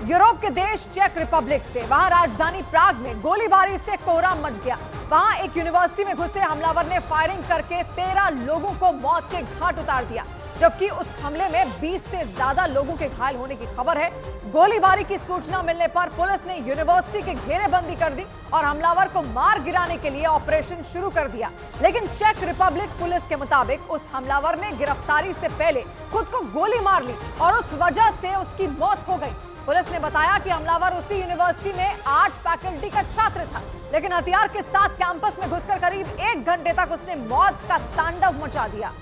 Europe के देश check Republic से वहां राजधानी प्राग में गोलीबारी से कोहराम मच गया। वहां एक यूनिवर्सिटी में घुसे हमलावर ने फायरिंग करके 13 लोगों को मौत के घाट उतार दिया, जबकि उस हमले में 20 से ज्यादा लोगों के घायल होने की खबर है। गोलीबारी की सूचना मिलने पर पुलिस ने यूनिवर्सिटी की घेरेबंदी कर दी और हमलावर को मार गिराने के लिए ऑपरेशन शुरू कर दिया। लेकिन चेक रिपब्लिक पुलिस के मुताबिक उस हमलावर ने गिरफ्तारी से पहले खुद को गोली मार ली और उस वजह से उसकी मौत हो गई। पुलिस ने बताया कि हमलावर उसी यूनिवर्सिटी में आर्ट फैकल्टी का छात्र था, लेकिन हथियार के साथ कैंपस में घुसकर करीब 1 घंटे तक उसने मौत का तांडव मचा दिया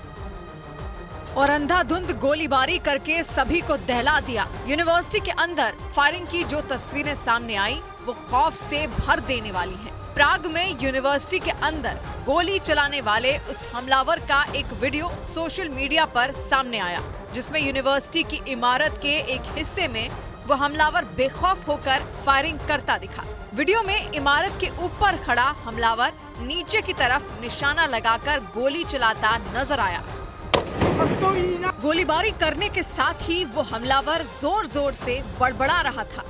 और अंधाधुंध गोलीबारी करके सभी को दहला दिया। यूनिवर्सिटी के अंदर फायरिंग की जो तस्वीरें सामने आई वो खौफ से भर देने वाली हैं। प्राग में यूनिवर्सिटी के अंदर गोली चलाने वाले उस हमलावर का एक वीडियो सोशल मीडिया पर सामने आया, जिसमें यूनिवर्सिटी की इमारत के एक हिस्से में वो हमलावर बेखौफ होकर फायरिंग करता दिखा। वीडियो में इमारत के ऊपर खड़ा हमलावर नीचे की तरफ निशाना लगाकर गोली चलाता नजर आया। गोलीबारी करने के साथ ही वो हमलावर जोर जोर से बड़बड़ा रहा था।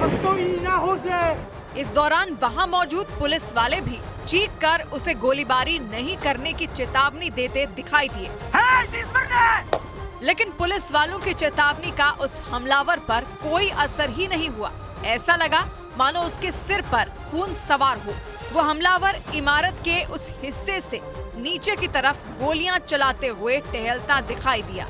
इस दौरान वहां मौजूद पुलिस वाले भी चीख कर उसे गोलीबारी नहीं करने की चेतावनी देते दिखाई दिए, लेकिन पुलिस वालों की चेतावनी का उस हमलावर पर कोई असर ही नहीं हुआ। ऐसा लगा मानो उसके सिर पर खून सवार हो। वो हमलावर इमारत के उस हिस्से से नीचे की तरफ गोलियां चलाते हुए टहलता दिखाई दिया।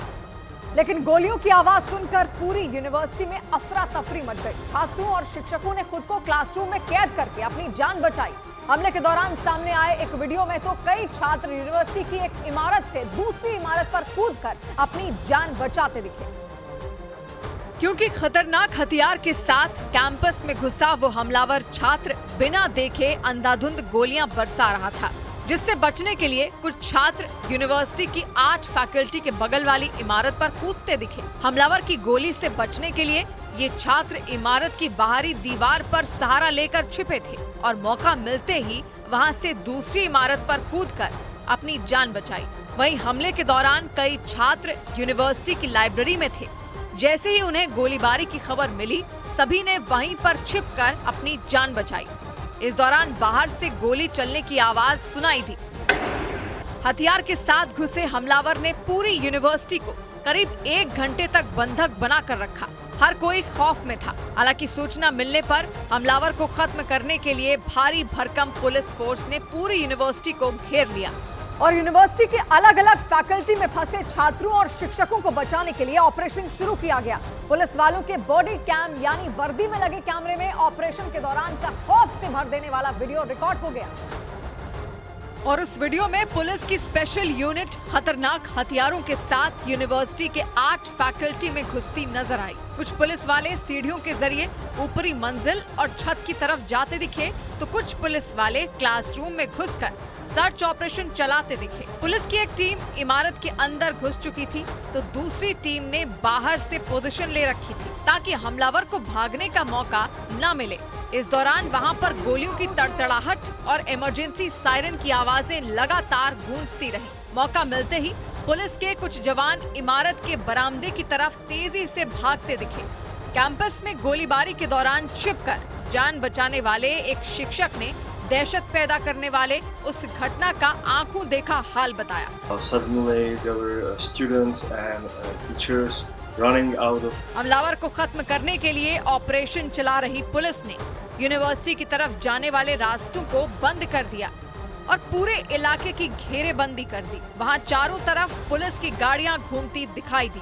लेकिन गोलियों की आवाज सुनकर पूरी यूनिवर्सिटी में अफरा तफरी मच गई। छात्रों और शिक्षकों ने खुद को क्लासरूम में कैद करके अपनी जान बचाई। हमले के दौरान सामने आए एक वीडियो में तो कई छात्र यूनिवर्सिटी की एक इमारत से दूसरी इमारत पर कूदकर अपनी जान बचाते दिखे। क्योंकि खतरनाक हथियार के साथ कैंपस में घुसा वो हमलावर छात्र बिना देखे अंधाधुंध गोलियां बरसा रहा था, जिससे बचने के लिए कुछ छात्र यूनिवर्सिटी की आर्ट फैकल्टी के बगल वाली इमारत पर कूदते दिखे। हमलावर की गोली से बचने के लिए ये छात्र इमारत की बाहरी दीवार पर सहारा लेकर छिपे थे और मौका मिलते ही वहां से दूसरी इमारत पर कूदकर अपनी जान बचाई। वहीं हमले के दौरान कई छात्र यूनिवर्सिटी की लाइब्रेरी में थे। जैसे ही उन्हें गोलीबारी की खबर मिली, सभी ने वहीं पर छिपकर अपनी जान बचाई। इस दौरान बाहर से गोली चलने की आवाज सुनाई दी। हथियार के साथ घुसे हमलावर ने पूरी यूनिवर्सिटी को करीब 1 घंटे तक बंधक बनाकर रखा। हर कोई खौफ में था। हालांकि सूचना मिलने पर हमलावर को खत्म करने के लिए भारी भरकम पुलिस फोर्स ने पूरी यूनिवर्सिटी को घेर लिया और यूनिवर्सिटी के अलग अलग फैकल्टी में फंसे छात्रों और शिक्षकों को बचाने के लिए ऑपरेशन शुरू किया गया। पुलिस वालों के बॉडी कैम यानी वर्दी में लगे कैमरे में ऑपरेशन के दौरान का खौफ से भर देने वाला वीडियो रिकॉर्ड हो गया और उस वीडियो में पुलिस की स्पेशल यूनिट खतरनाक हथियारों के साथ यूनिवर्सिटी के आर्ट फैकल्टी में घुसती नजर आई। कुछ पुलिस वाले सीढ़ियों के जरिए ऊपरी मंजिल और छत की तरफ जाते दिखे, तो कुछ पुलिस वाले क्लासरूम में घुसकर सर्च ऑपरेशन चलाते दिखे। पुलिस की एक टीम इमारत के अंदर घुस चुकी थी, तो दूसरी टीम ने बाहर से पोजीशन ले रखी थी ताकि हमलावर को भागने का मौका न मिले। इस दौरान वहां पर गोलियों की तड़तड़ाहट और इमरजेंसी सायरन की आवाजें लगातार गूंजती रही। मौका मिलते ही पुलिस के कुछ जवान इमारत के बरामदे की तरफ तेजी से भागते दिखे। कैंपस में गोलीबारी के दौरान छिपकर जान बचाने वाले एक शिक्षक ने दहशत पैदा करने वाले उस घटना का आंखों देखा हाल बताया। Suddenly there were students and teachers running out of. हमलावर को खत्म करने के लिए ऑपरेशन चला रही पुलिस ने यूनिवर्सिटी की तरफ जाने वाले रास्तों को बंद कर दिया और पूरे इलाके की घेरेबंदी कर दी। वहां चारों तरफ पुलिस की गाड़ियां घूमती दिखाई दी।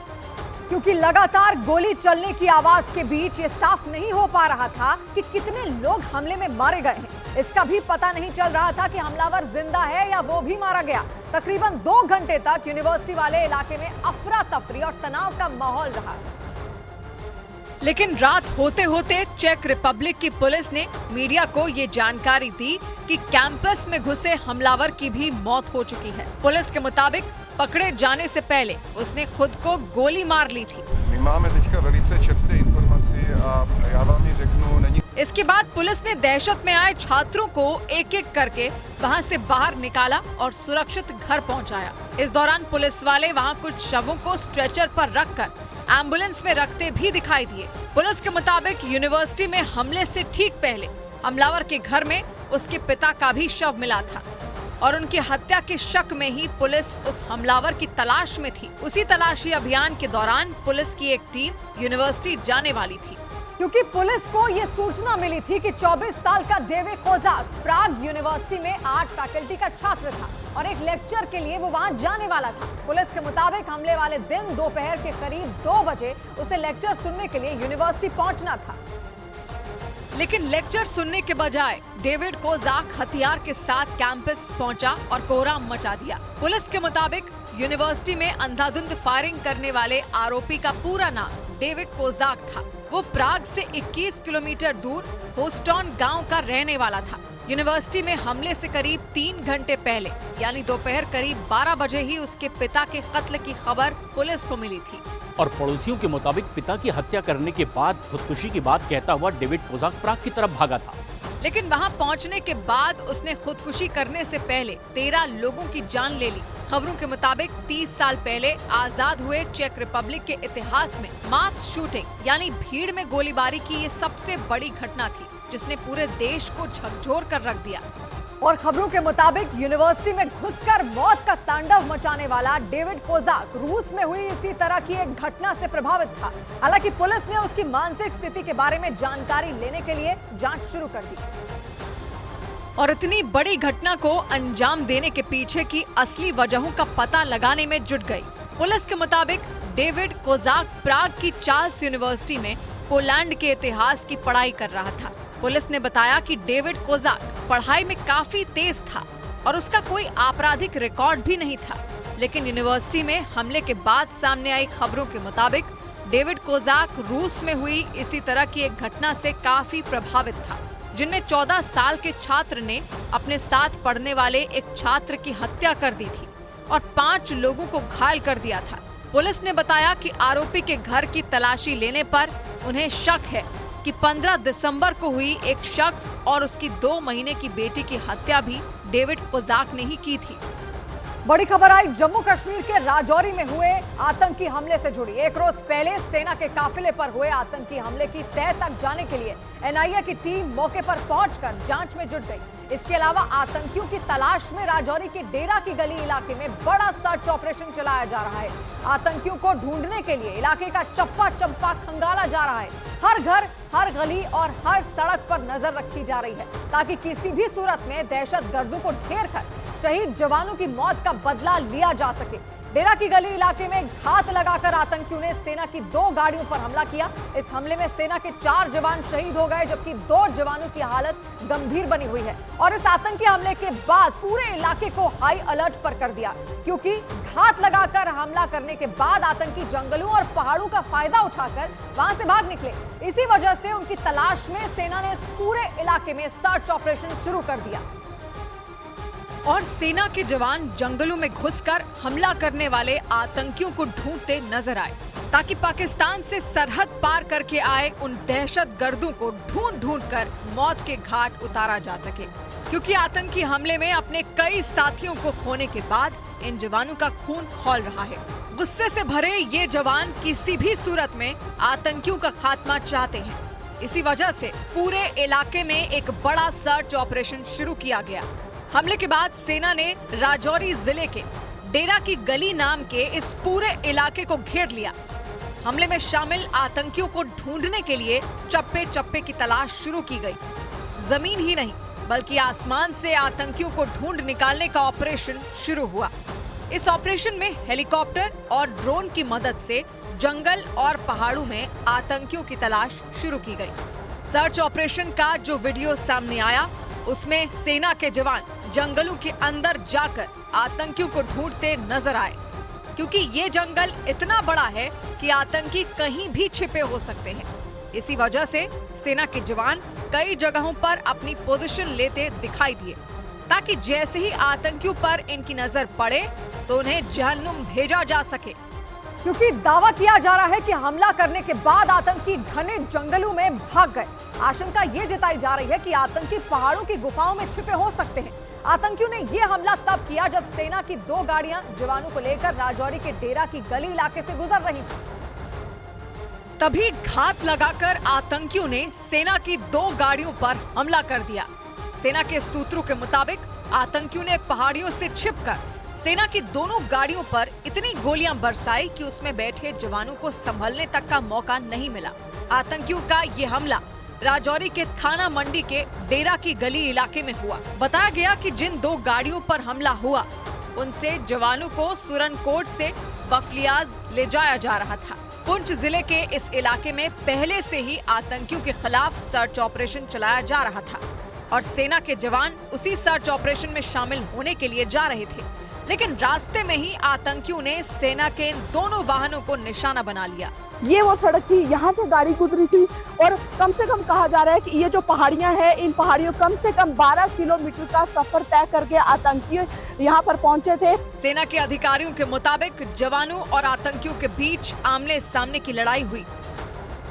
क्योंकि लगातार गोली चलने की आवाज के बीच ये साफ नहीं हो पा रहा था कि कितने लोग हमले में मारे गए हैं। इसका भी पता नहीं चल रहा था कि हमलावर जिंदा है या वो भी मारा गया। तकरीबन 2 घंटे तक यूनिवर्सिटी वाले इलाके में अफरा तफरी और तनाव का माहौल रहा। लेकिन रात होते होते चेक रिपब्लिक की पुलिस ने मीडिया को ये जानकारी दी कि कैंपस में घुसे हमलावर की भी मौत हो चुकी है। पुलिस के मुताबिक पकड़े जाने से पहले उसने खुद को गोली मार ली थी। इसके बाद पुलिस ने दहशत में आए छात्रों को एक एक करके वहां से बाहर निकाला और सुरक्षित घर पहुंचाया। इस दौरान पुलिस वाले वहां कुछ शवों को स्ट्रेचर पर रखकर एम्बुलेंस में रखते भी दिखाई दिए। पुलिस के मुताबिक यूनिवर्सिटी में हमले से ठीक पहले हमलावर के घर में उसके पिता का भी शव मिला था और उनकी हत्या के शक में ही पुलिस उस हमलावर की तलाश में थी। उसी तलाशी अभियान के दौरान पुलिस की एक टीम यूनिवर्सिटी जाने वाली थी, क्योंकि पुलिस को ये सूचना मिली थी कि 24 साल का डेविड कोजाक प्राग यूनिवर्सिटी में आर्ट फैकल्टी का छात्र था और एक लेक्चर के लिए वो वहां जाने वाला था। पुलिस के मुताबिक हमले वाले दिन दोपहर के करीब 2 बजे उसे लेक्चर सुनने के लिए यूनिवर्सिटी पहुंचना था। लेकिन लेक्चर सुनने के बजाय डेविड कोजाक हथियार के साथ कैंपस पहुंचा और कोहराम मचा दिया। पुलिस के मुताबिक यूनिवर्सिटी में अंधाधुंध फायरिंग करने वाले आरोपी का पूरा नाम डेविड कोजाक था। वो प्राग से 21 किलोमीटर दूर होस्टॉन गांव का रहने वाला था। यूनिवर्सिटी में हमले से करीब 3 घंटे पहले यानी दोपहर करीब 12 बजे ही उसके पिता के कत्ल की खबर पुलिस को मिली थी और पड़ोसियों के मुताबिक पिता की हत्या करने के बाद खुदकुशी की बात कहता हुआ डेविड कोजाक प्राग की तरफ भागा था। लेकिन वहां पहुंचने के बाद उसने खुदकुशी करने से पहले 13 लोगों की जान ले ली। खबरों के मुताबिक 30 साल पहले आजाद हुए चेक रिपब्लिक के इतिहास में मास शूटिंग यानी भीड़ में गोलीबारी की ये सबसे बड़ी घटना थी, जिसने पूरे देश को झकझोर कर रख दिया। और खबरों के मुताबिक यूनिवर्सिटी में घुसकर मौत का तांडव मचाने वाला डेविड कोजाक रूस में हुई इसी तरह की एक घटना से प्रभावित था। हालांकि पुलिस ने उसकी मानसिक स्थिति के बारे में जानकारी लेने के लिए जांच शुरू कर दी और इतनी बड़ी घटना को अंजाम देने के पीछे की असली वजहों का पता लगाने में जुट गई। पुलिस के मुताबिक डेविड कोजाक प्राग की चार्ल्स यूनिवर्सिटी में पोलैंड के इतिहास की पढ़ाई कर रहा था। पुलिस ने बताया कि डेविड कोजाक पढ़ाई में काफी तेज था और उसका कोई आपराधिक रिकॉर्ड भी नहीं था। लेकिन यूनिवर्सिटी में हमले के बाद सामने आई खबरों के मुताबिक डेविड कोजाक रूस में हुई इसी तरह की एक घटना से काफी प्रभावित था, जिनमें 14 साल के छात्र ने अपने साथ पढ़ने वाले एक छात्र की हत्या कर दी थी और 5 लोगों को घायल कर दिया था। पुलिस ने बताया कि आरोपी के घर की तलाशी लेने पर उन्हें शक है कि 15 दिसंबर को हुई एक शख्स और उसकी 2 महीने की बेटी की हत्या भी डेविड कोजाक ने ही की थी। बड़ी खबर आई जम्मू कश्मीर के राजौरी में हुए आतंकी हमले से जुड़ी। एक रोज पहले सेना के काफिले पर हुए आतंकी हमले की तह तक जाने के लिए एनआईए की टीम मौके पर पहुंचकर जांच में जुट गई। इसके अलावा आतंकियों की तलाश में राजौरी के डेरा की गली इलाके में बड़ा सर्च ऑपरेशन चलाया जा रहा है। आतंकियों को ढूंढने के लिए इलाके का चप्पा चप्पा खंगाला जा रहा है। हर घर, हर गली और हर सड़क पर नजर रखी जा रही है ताकि किसी भी सूरत में दहशतगर्दों को ढेर कर शहीद जवानों की मौत का बदला लिया जा सके। डेरा की गली इलाके में घात लगाकर आतंकियों ने सेना की 2 गाड़ियों पर हमला किया। इस हमले में सेना के 4 जवान शहीद हो गए, जबकि 2 जवानों की हालत गंभीर बनी हुई है। और इस आतंकी हमले के बाद पूरे इलाके को हाई अलर्ट पर कर दिया, क्योंकि घात लगाकर हमला करने के बाद आतंकी जंगलों और पहाड़ों का फायदा उठाकर वहां से भाग निकले। इसी वजह से उनकी तलाश में सेना ने इस पूरे इलाके में सर्च ऑपरेशन शुरू कर दिया और सेना के जवान जंगलों में घुसकर हमला करने वाले आतंकियों को ढूंढते नजर आए, ताकि पाकिस्तान से सरहद पार करके आए उन दहशतगर्दों को ढूंढ ढूंढ कर मौत के घाट उतारा जा सके। क्योंकि आतंकी हमले में अपने कई साथियों को खोने के बाद इन जवानों का खून खौल रहा है। गुस्से से भरे ये जवान किसी भी सूरत में आतंकियों का खात्मा चाहते हैं। इसी वजह से पूरे इलाके में एक बड़ा सर्च ऑपरेशन शुरू किया गया। हमले के बाद सेना ने राजौरी जिले के डेरा की गली नाम के इस पूरे इलाके को घेर लिया। हमले में शामिल आतंकियों को ढूंढने के लिए चप्पे चप्पे की तलाश शुरू की गई। जमीन ही नहीं बल्कि आसमान से आतंकियों को ढूंढ निकालने का ऑपरेशन शुरू हुआ। इस ऑपरेशन में हेलीकॉप्टर और ड्रोन की मदद से जंगल और पहाड़ों में आतंकियों की तलाश शुरू की गई। सर्च ऑपरेशन का जो वीडियो सामने आया उसमें सेना के जवान जंगलों के अंदर जाकर आतंकियों को ढूंढते नजर आए, क्योंकि ये जंगल इतना बड़ा है कि आतंकी कहीं भी छिपे हो सकते हैं। इसी वजह से सेना के जवान कई जगहों पर अपनी पोजीशन लेते दिखाई दिए, ताकि जैसे ही आतंकियों पर इनकी नजर पड़े तो उन्हें जहन्नुम भेजा जा सके। क्योंकि दावा किया जा रहा है कि हमला करने के बाद आतंकी घने जंगलों में भाग गए। आशंका ये जताई जा रही है कि आतंकी पहाड़ों की गुफाओं में छिपे हो सकते हैं। आतंकियों ने ये हमला तब किया जब सेना की 2 गाड़ियां जवानों को लेकर राजौरी के डेरा की गली इलाके से गुजर रही थी। तभी घात लगाकर आतंकियों ने सेना की 2 गाड़ियों पर हमला कर दिया। सेना के सूत्रों के मुताबिक आतंकियों ने पहाड़ियों से छिपकर सेना की दोनों गाड़ियों पर इतनी गोलियां बरसाई कि उसमें बैठे जवानों को संभलने तक का मौका नहीं मिला। आतंकियों का ये हमला राजौरी के थाना मंडी के डेरा की गली इलाके में हुआ। बताया गया कि जिन 2 गाड़ियों पर हमला हुआ उनसे जवानों को सुरनकोट से बफलियाज ले जाया जा रहा था। पुंछ जिले के इस इलाके में पहले से ही आतंकियों के खिलाफ सर्च ऑपरेशन चलाया जा रहा था और सेना के जवान उसी सर्च ऑपरेशन में शामिल होने के लिए जा रहे थे, लेकिन रास्ते में ही आतंकियों ने सेना के इन दोनों वाहनों को निशाना बना लिया। ये वो सड़क थी, यहाँ से गाड़ी गुजरी थी और कम से कम कहा जा रहा है कि ये जो पहाड़ियाँ हैं, इन पहाड़ियों कम से कम 12 किलोमीटर का सफर तय करके आतंकी यहाँ पर पहुँचे थे। सेना के अधिकारियों के मुताबिक जवानों और आतंकियों के बीच आमने सामने की लड़ाई हुई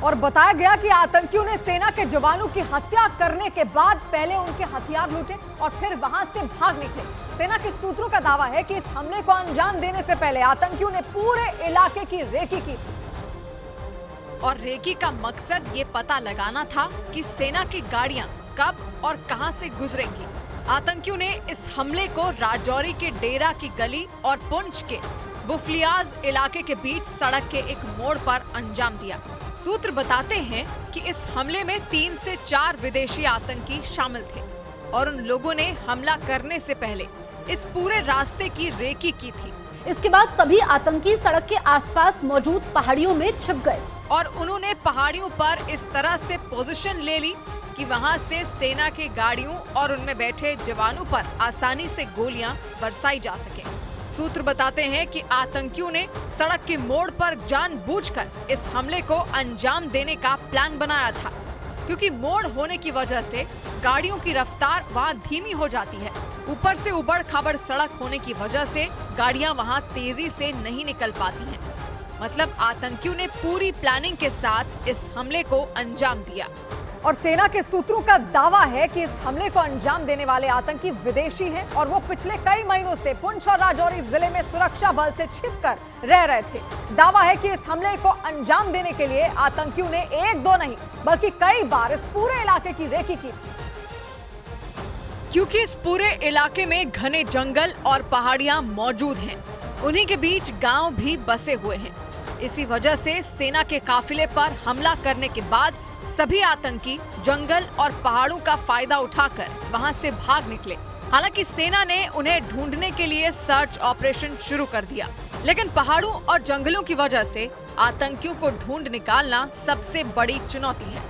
और बताया गया कि आतंकियों ने सेना के जवानों की हत्या करने के बाद पहले उनके हथियार लूटे और फिर वहां से भाग निकले। सेना के सूत्रों का दावा है कि इस हमले को अंजाम देने से पहले आतंकियों ने पूरे इलाके की रेकी की और रेकी का मकसद ये पता लगाना था कि सेना की गाड़ियां कब और कहां से गुजरेंगी। आतंकियों ने इस हमले को राजौरी के डेरा की गली और पुंछ के बुफलियाज इलाके के बीच सड़क के एक मोड़ पर अंजाम दिया। सूत्र बताते हैं कि इस हमले में 3 से 4 विदेशी आतंकी शामिल थे और उन लोगों ने हमला करने से पहले इस पूरे रास्ते की रेकी की थी। इसके बाद सभी आतंकी सड़क के आसपास मौजूद पहाड़ियों में छिप गए और उन्होंने पहाड़ियों पर इस तरह से पोजीशन ले ली कि वहां से सेना की गाड़ियों और उनमें बैठे जवानों पर आसानी से गोलियां बरसाई जा सके। सूत्र बताते हैं कि आतंकियों ने सड़क के मोड़ पर जानबूझकर इस हमले को अंजाम देने का प्लान बनाया था, क्योंकि मोड़ होने की वजह से गाड़ियों की रफ्तार वहां धीमी हो जाती है। ऊपर से उबड़-खाबड़ सड़क होने की वजह से गाड़ियां वहां तेजी से नहीं निकल पाती हैं। मतलब आतंकियों ने पूरी प्लानिंग के साथ इस हमले को अंजाम दिया और सेना के सूत्रों का दावा है कि इस हमले को अंजाम देने वाले आतंकी विदेशी हैं और वो पिछले कई महीनों से पुंछ और राजौरी जिले में सुरक्षा बल से छिपकर रह रहे थे। दावा है कि इस हमले को अंजाम देने के लिए आतंकियों ने 1-2 नहीं बल्कि कई बार इस पूरे इलाके की रेकी की, क्योंकि इस पूरे इलाके में घने जंगल और पहाड़ियां मौजूद हैं। उन्हीं के बीच गांव भी बसे हुए हैं। इसी वजह से सेना के काफिले पर हमला करने के बाद सभी आतंकी जंगल और पहाड़ों का फायदा उठाकर वहां से भाग निकले। हालांकि सेना ने उन्हें ढूंढने के लिए सर्च ऑपरेशन शुरू कर दिया, लेकिन पहाड़ों और जंगलों की वजह से आतंकियों को ढूंढ निकालना सबसे बड़ी चुनौती है।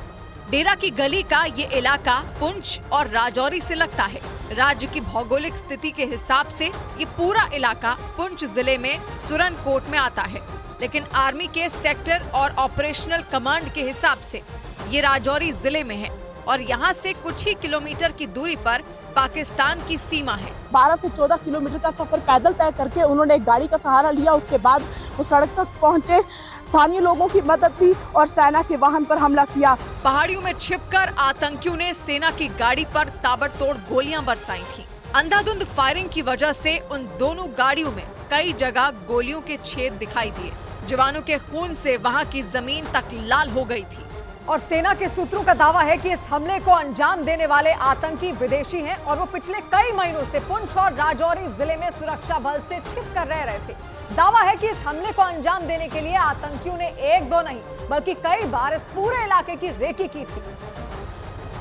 डेरा की गली का ये इलाका पुंछ और राजौरी से लगता है। राज्य की भौगोलिक स्थिति के हिसाब से ये पूरा इलाका पुंछ जिले में सुरनकोट में आता है, लेकिन आर्मी के सेक्टर और ऑपरेशनल कमांड के हिसाब से ये राजौरी जिले में है और यहाँ से कुछ ही किलोमीटर की दूरी पर पाकिस्तान की सीमा है। 12 से 14 किलोमीटर का सफर पैदल तय करके उन्होंने एक गाड़ी का सहारा लिया। उसके बाद वो सड़क तक पहुँचे, स्थानीय लोगों की मदद ली और सेना के वाहन पर हमला किया। पहाड़ियों में छिपकर आतंकियों ने सेना की गाड़ी पर ताबड़तोड़ गोलियां बरसाई थी। अंधाधुंध फायरिंग की वजह से उन दोनों गाड़ियों में कई जगह गोलियों के छेद दिखाई दिए। जवानों के खून से वहां की जमीन तक लाल हो गई थी और सेना के सूत्रों का दावा है कि इस हमले को अंजाम देने वाले आतंकी विदेशी हैं और वो पिछले कई महीनों से पुंछ और राजौरी जिले में सुरक्षा बल से छिपकर रह रहे थे। दावा है कि इस हमले को अंजाम देने के लिए आतंकियों ने 1-2 नहीं बल्कि कई बार इस पूरे इलाके की रेकी की थी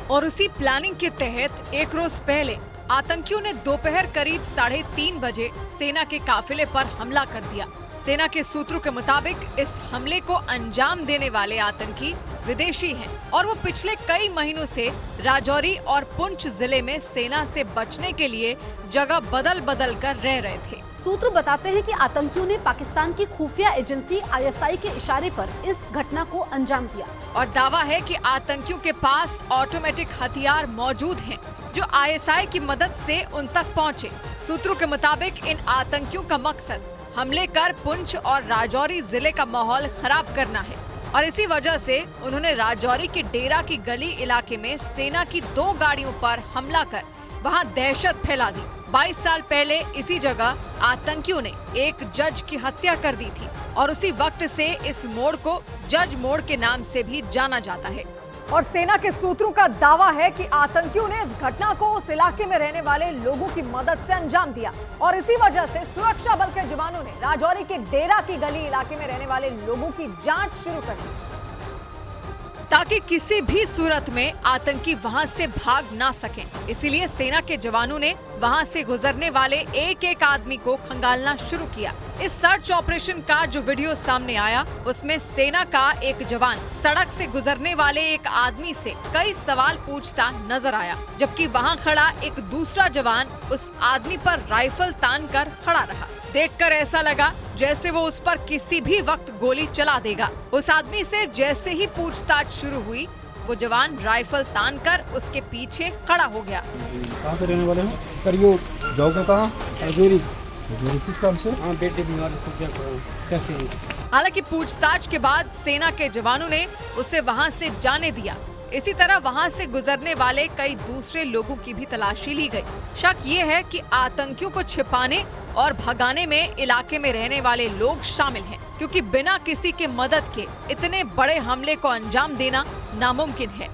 और उसी प्लानिंग के तहत एक रोज पहले आतंकियों ने दोपहर करीब 3:30 बजे सेना के काफिले पर हमला कर दिया। सेना के सूत्रों के मुताबिक इस हमले को अंजाम देने वाले आतंकी विदेशी हैं और वो पिछले कई महीनों से राजौरी और पुंछ जिले में सेना से बचने के लिए जगह बदल बदल कर रह रहे थे। सूत्र बताते हैं कि आतंकियों ने पाकिस्तान की खुफिया एजेंसी ISI के इशारे पर इस घटना को अंजाम दिया और दावा है कि आतंकियों के पास ऑटोमेटिक हथियार मौजूद हैं जो ISI की मदद से उन तक पहुंचे। सूत्रों के मुताबिक इन आतंकियों का मकसद हमले कर पुंछ और राजौरी जिले का माहौल खराब करना है और इसी वजह से उन्होंने राजौरी के डेरा की गली इलाके में सेना की 2 गाड़ियों पर हमला कर वहां दहशत फैला दी। 22 साल पहले इसी जगह आतंकियों ने एक जज की हत्या कर दी थी। और उसी वक्त से इस मोड़ को जज मोड़ के नाम से भी जाना जाता है। और सेना के सूत्रों का दावा है कि आतंकियों ने इस घटना को उस इलाके में रहने वाले लोगों की मदद से अंजाम दिया और इसी वजह से सुरक्षा बल के जवानों ने राजौरी के डेरा की गली इलाके में रहने वाले लोगों की जांच शुरू कर दी, ताकि किसी भी सूरत में आतंकी वहां से भाग ना सकें। इसीलिए सेना के जवानों ने वहां से गुजरने वाले एक एक आदमी को खंगालना शुरू किया। इस सर्च ऑपरेशन का जो वीडियो सामने आया उसमें सेना का एक जवान सड़क से गुजरने वाले एक आदमी से कई सवाल पूछता नजर आया, जबकि वहां खड़ा एक दूसरा जवान उस आदमी पर राइफल तान कर खड़ा रहा। देखकर ऐसा लगा जैसे वो उस पर किसी भी वक्त गोली चला देगा। उस आदमी से जैसे ही पूछताछ शुरू हुई, वो जवान राइफल तान कर उसके पीछे खड़ा हो गया। कहाँ पे रहने वाले हैं? करियो जाओ का कहाँ? राजौरी। राजौरी किस काम से? हाँ, बेटे बीमार है। हालांकि पूछताछ के बाद सेना के जवानों ने उसे वहां से जाने दिया। इसी तरह वहां से गुजरने वाले कई दूसरे लोगों की भी तलाशी ली गई। शक ये है कि आतंकियों को छिपाने और भगाने में इलाके में रहने वाले लोग शामिल हैं, क्योंकि बिना किसी के मदद के इतने बड़े हमले को अंजाम देना नामुमकिन है।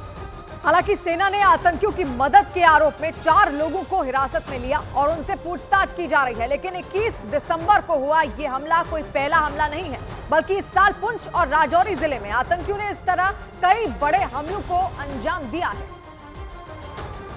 हालांकि सेना ने आतंकियों की मदद के आरोप में 4 लोगों को हिरासत में लिया और उनसे पूछताछ की जा रही है। लेकिन 21 दिसंबर को हुआ ये हमला कोई पहला हमला नहीं है, बल्कि इस साल पुंछ और राजौरी जिले में आतंकियों ने इस तरह कई बड़े हमलों को अंजाम दिया है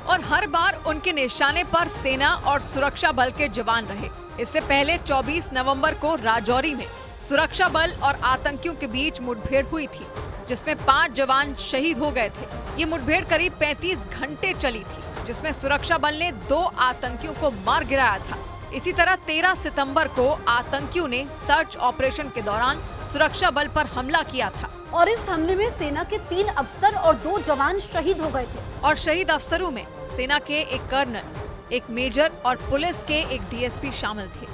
और हर बार उनके निशाने पर सेना और सुरक्षा बल के जवान रहे। इससे पहले 24 नवंबर को राजौरी में सुरक्षा बल और आतंकियों के बीच मुठभेड़ हुई थी, जिसमें 5 जवान शहीद हो गए थे। ये मुठभेड़ करीब 35 घंटे चली थी, जिसमें सुरक्षा बल ने 2 आतंकियों को मार गिराया था। इसी तरह 13 सितंबर को आतंकियों ने सर्च ऑपरेशन के दौरान सुरक्षा बल पर हमला किया था और इस हमले में सेना के 3 अफसर और 2 जवान शहीद हो गए थे। और शहीद अफसरों में सेना के एक कर्नल, एक मेजर और पुलिस के एक डीएसपी शामिल थे।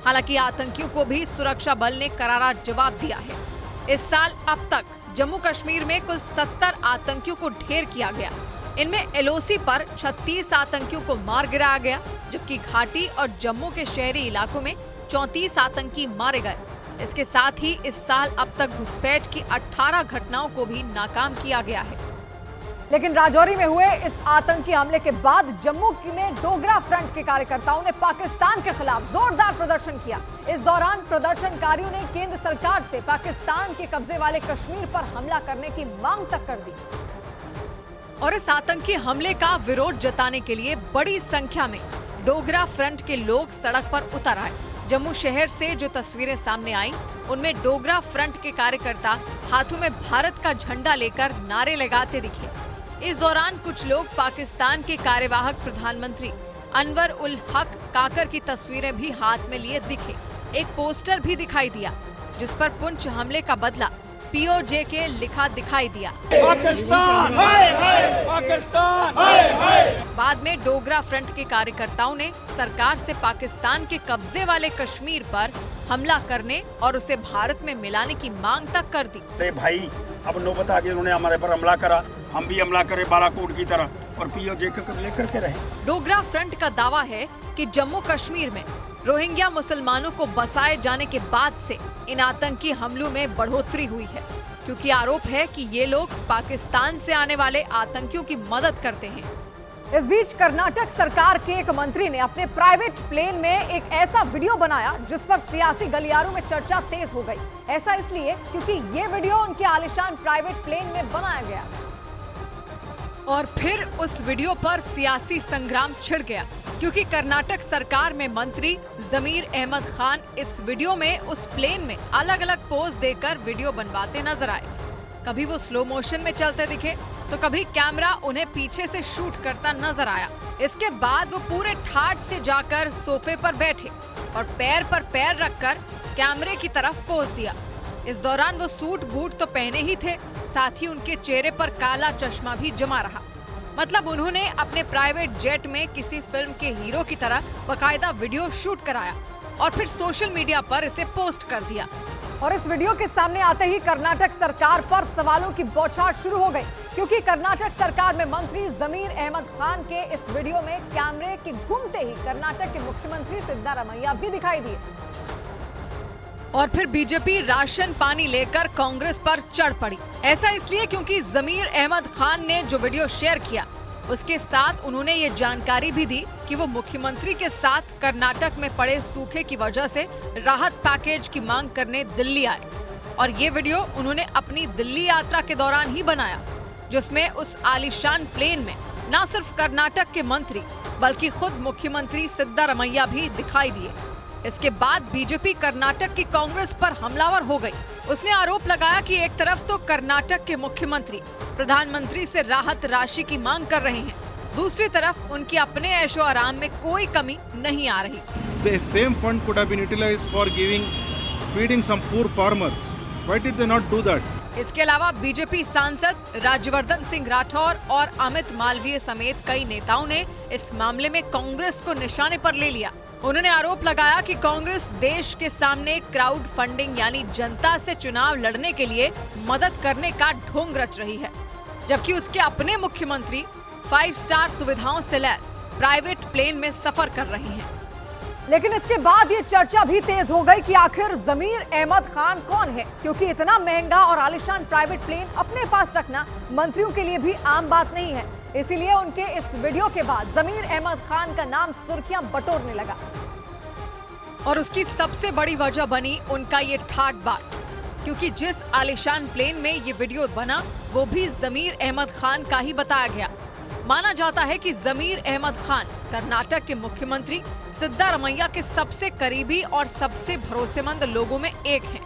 हालांकि आतंकियों को भी सुरक्षा बल ने करारा जवाब दिया है। इस साल अब तक जम्मू कश्मीर में कुल 70 आतंकियों को ढेर किया गया। इनमें एलओसी पर 36 आतंकियों को मार गिराया गया, जबकि घाटी और जम्मू के शहरी इलाकों में 34 आतंकी मारे गए। इसके साथ ही इस साल अब तक घुसपैठ की 18 घटनाओं को भी नाकाम किया गया है। लेकिन राजौरी में हुए इस आतंकी हमले के बाद जम्मू में डोगरा फ्रंट के कार्यकर्ताओं ने पाकिस्तान के खिलाफ जोरदार प्रदर्शन किया। इस दौरान प्रदर्शनकारियों ने केंद्र सरकार से पाकिस्तान के कब्जे वाले कश्मीर पर हमला करने की मांग तक कर दी। और इस आतंकी हमले का विरोध जताने के लिए बड़ी संख्या में डोगरा फ्रंट के लोग सड़क पर उतर आए। जम्मू शहर से जो तस्वीरें सामने आईं, उनमें डोगरा फ्रंट के कार्यकर्ता हाथों में भारत का झंडा लेकर नारे लगाते दिखे। इस दौरान कुछ लोग पाकिस्तान के कार्यवाहक प्रधानमंत्री अनवर उल हक काकर की तस्वीरें भी हाथ में लिए दिखे। एक पोस्टर भी दिखाई दिया जिस पर पुंछ हमले का बदला POJ के लिखा दिखाई दिया। पाकिस्तान हाय हाय, पाकिस्तान हाय हाय। बाद में डोगरा फ्रंट के कार्यकर्ताओं ने सरकार से पाकिस्तान के कब्जे वाले कश्मीर पर हमला करने और उसे भारत में मिलाने की मांग तक कर दी। अरे भाई, अब नौबत आ गई, उन्होंने हमारे पर हमला करा, हम भी हमला करें बालाकोट की तरह और POJ को लेकर के रहे। डोगरा फ्रंट का दावा है कि जम्मू कश्मीर में रोहिंग्या मुसलमानों को बसाए जाने के बाद से इन आतंकी हमलों में बढ़ोतरी हुई है, क्योंकि आरोप है कि ये लोग पाकिस्तान से आने वाले आतंकियों की मदद करते हैं। इस बीच कर्नाटक सरकार के एक मंत्री ने अपने प्राइवेट प्लेन में एक ऐसा वीडियो बनाया जिस पर सियासी गलियारों में चर्चा तेज हो गई। ऐसा इसलिए क्योंकि ये वीडियो उनके आलीशान प्राइवेट प्लेन में बनाया गया और फिर उस वीडियो पर सियासी संग्राम छिड़ गया, क्योंकि कर्नाटक सरकार में मंत्री जमीर अहमद खान इस वीडियो में उस प्लेन में अलग अलग पोज देकर वीडियो बनवाते नजर आए। कभी वो स्लो मोशन में चलते दिखे तो कभी कैमरा उन्हें पीछे से शूट करता नजर आया। इसके बाद वो पूरे ठाठ से जाकर सोफे पर बैठे और पैर पर पैर रखकर कैमरे की तरफ पोज दिया। इस दौरान वो सूट बूट तो पहने ही थे, साथ ही उनके चेहरे पर काला चश्मा भी जमा रहा। मतलब उन्होंने अपने प्राइवेट जेट में किसी फिल्म के हीरो की तरह बकायदा वीडियो शूट कराया और फिर सोशल मीडिया पर इसे पोस्ट कर दिया। और इस वीडियो के सामने आते ही कर्नाटक सरकार पर सवालों की बौछार शुरू हो गई, क्योंकि कर्नाटक सरकार में मंत्री जमीर अहमद खान के इस वीडियो में कैमरे के घूमते ही कर्नाटक के मुख्यमंत्री सिद्धारमैया भी दिखाई दिए। और फिर बीजेपी राशन पानी लेकर कांग्रेस पर चढ़ पड़ी। ऐसा इसलिए क्योंकि जमीर अहमद खान ने जो वीडियो शेयर किया उसके साथ उन्होंने ये जानकारी भी दी कि वो मुख्यमंत्री के साथ कर्नाटक में पड़े सूखे की वजह से राहत पैकेज की मांग करने दिल्ली आए और ये वीडियो उन्होंने अपनी दिल्ली यात्रा के दौरान ही बनाया, जिसमें उस आलीशान प्लेन में न सिर्फ कर्नाटक के मंत्री बल्कि खुद मुख्यमंत्री सिद्धारमैया भी दिखाई दिए। इसके बाद बीजेपी कर्नाटक की कांग्रेस पर हमलावर हो गई। उसने आरोप लगाया कि एक तरफ तो कर्नाटक के मुख्यमंत्री प्रधानमंत्री से राहत राशि की मांग कर रहे हैं, दूसरी तरफ उनके अपने ऐशो आराम में कोई कमी नहीं आ रही। The same fund could have been utilized for feeding some poor farmers. Why did they not do that? इसके अलावा बीजेपी सांसद राज्यवर्धन सिंह राठौर और अमित मालवीय समेत कई नेताओं ने इस मामले में कांग्रेस को निशाने पर ले लिया। उन्होंने आरोप लगाया कि कांग्रेस देश के सामने क्राउड फंडिंग यानी जनता से चुनाव लड़ने के लिए मदद करने का ढोंग रच रही है, जबकि उसके अपने मुख्यमंत्री 5 स्टार सुविधाओं से लैस प्राइवेट प्लेन में सफर कर रहे हैं। लेकिन इसके बाद ये चर्चा भी तेज हो गई कि आखिर जमीर अहमद खान कौन है, क्योंकि इतना महंगा और आलीशान प्राइवेट प्लेन अपने पास रखना मंत्रियों के लिए भी आम बात नहीं है। इसीलिए उनके इस वीडियो के बाद जमीर अहमद खान का नाम सुर्खियां बटोरने लगा और उसकी सबसे बड़ी वजह बनी उनका ये ठाट बाट, क्योंकि जिस आलीशान प्लेन में ये वीडियो बना वो भी जमीर अहमद खान का ही बताया गया। माना जाता है कि जमीर अहमद खान कर्नाटक के मुख्यमंत्री सिद्धारमैया के सबसे करीबी और सबसे भरोसेमंद लोगों में एक हैं।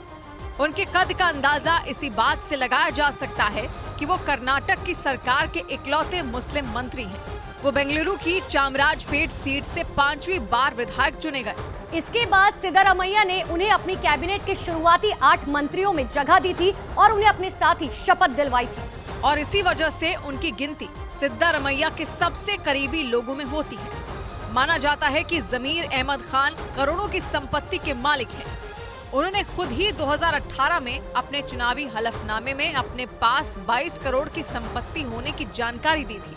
उनके कद का अंदाजा इसी बात से लगाया जा सकता है कि वो कर्नाटक की सरकार के इकलौते मुस्लिम मंत्री हैं। वो बेंगलुरु की चामराजपेट सीट से 5वीं बार विधायक चुने गए। इसके बाद सिद्धारमैया ने उन्हें अपनी कैबिनेट के शुरुआती 8 मंत्रियों में जगह दी थी और उन्हें अपने साथ ही शपथ दिलवाई थी और इसी वजह से उनकी गिनती सिद्धारमैया के सबसे करीबी लोगों में होती है। माना जाता है कि जमीर अहमद खान करोड़ों की संपत्ति के मालिक हैं। उन्होंने खुद ही 2018 में अपने चुनावी हलफनामे में अपने पास 22 करोड़ की संपत्ति होने की जानकारी दी थी,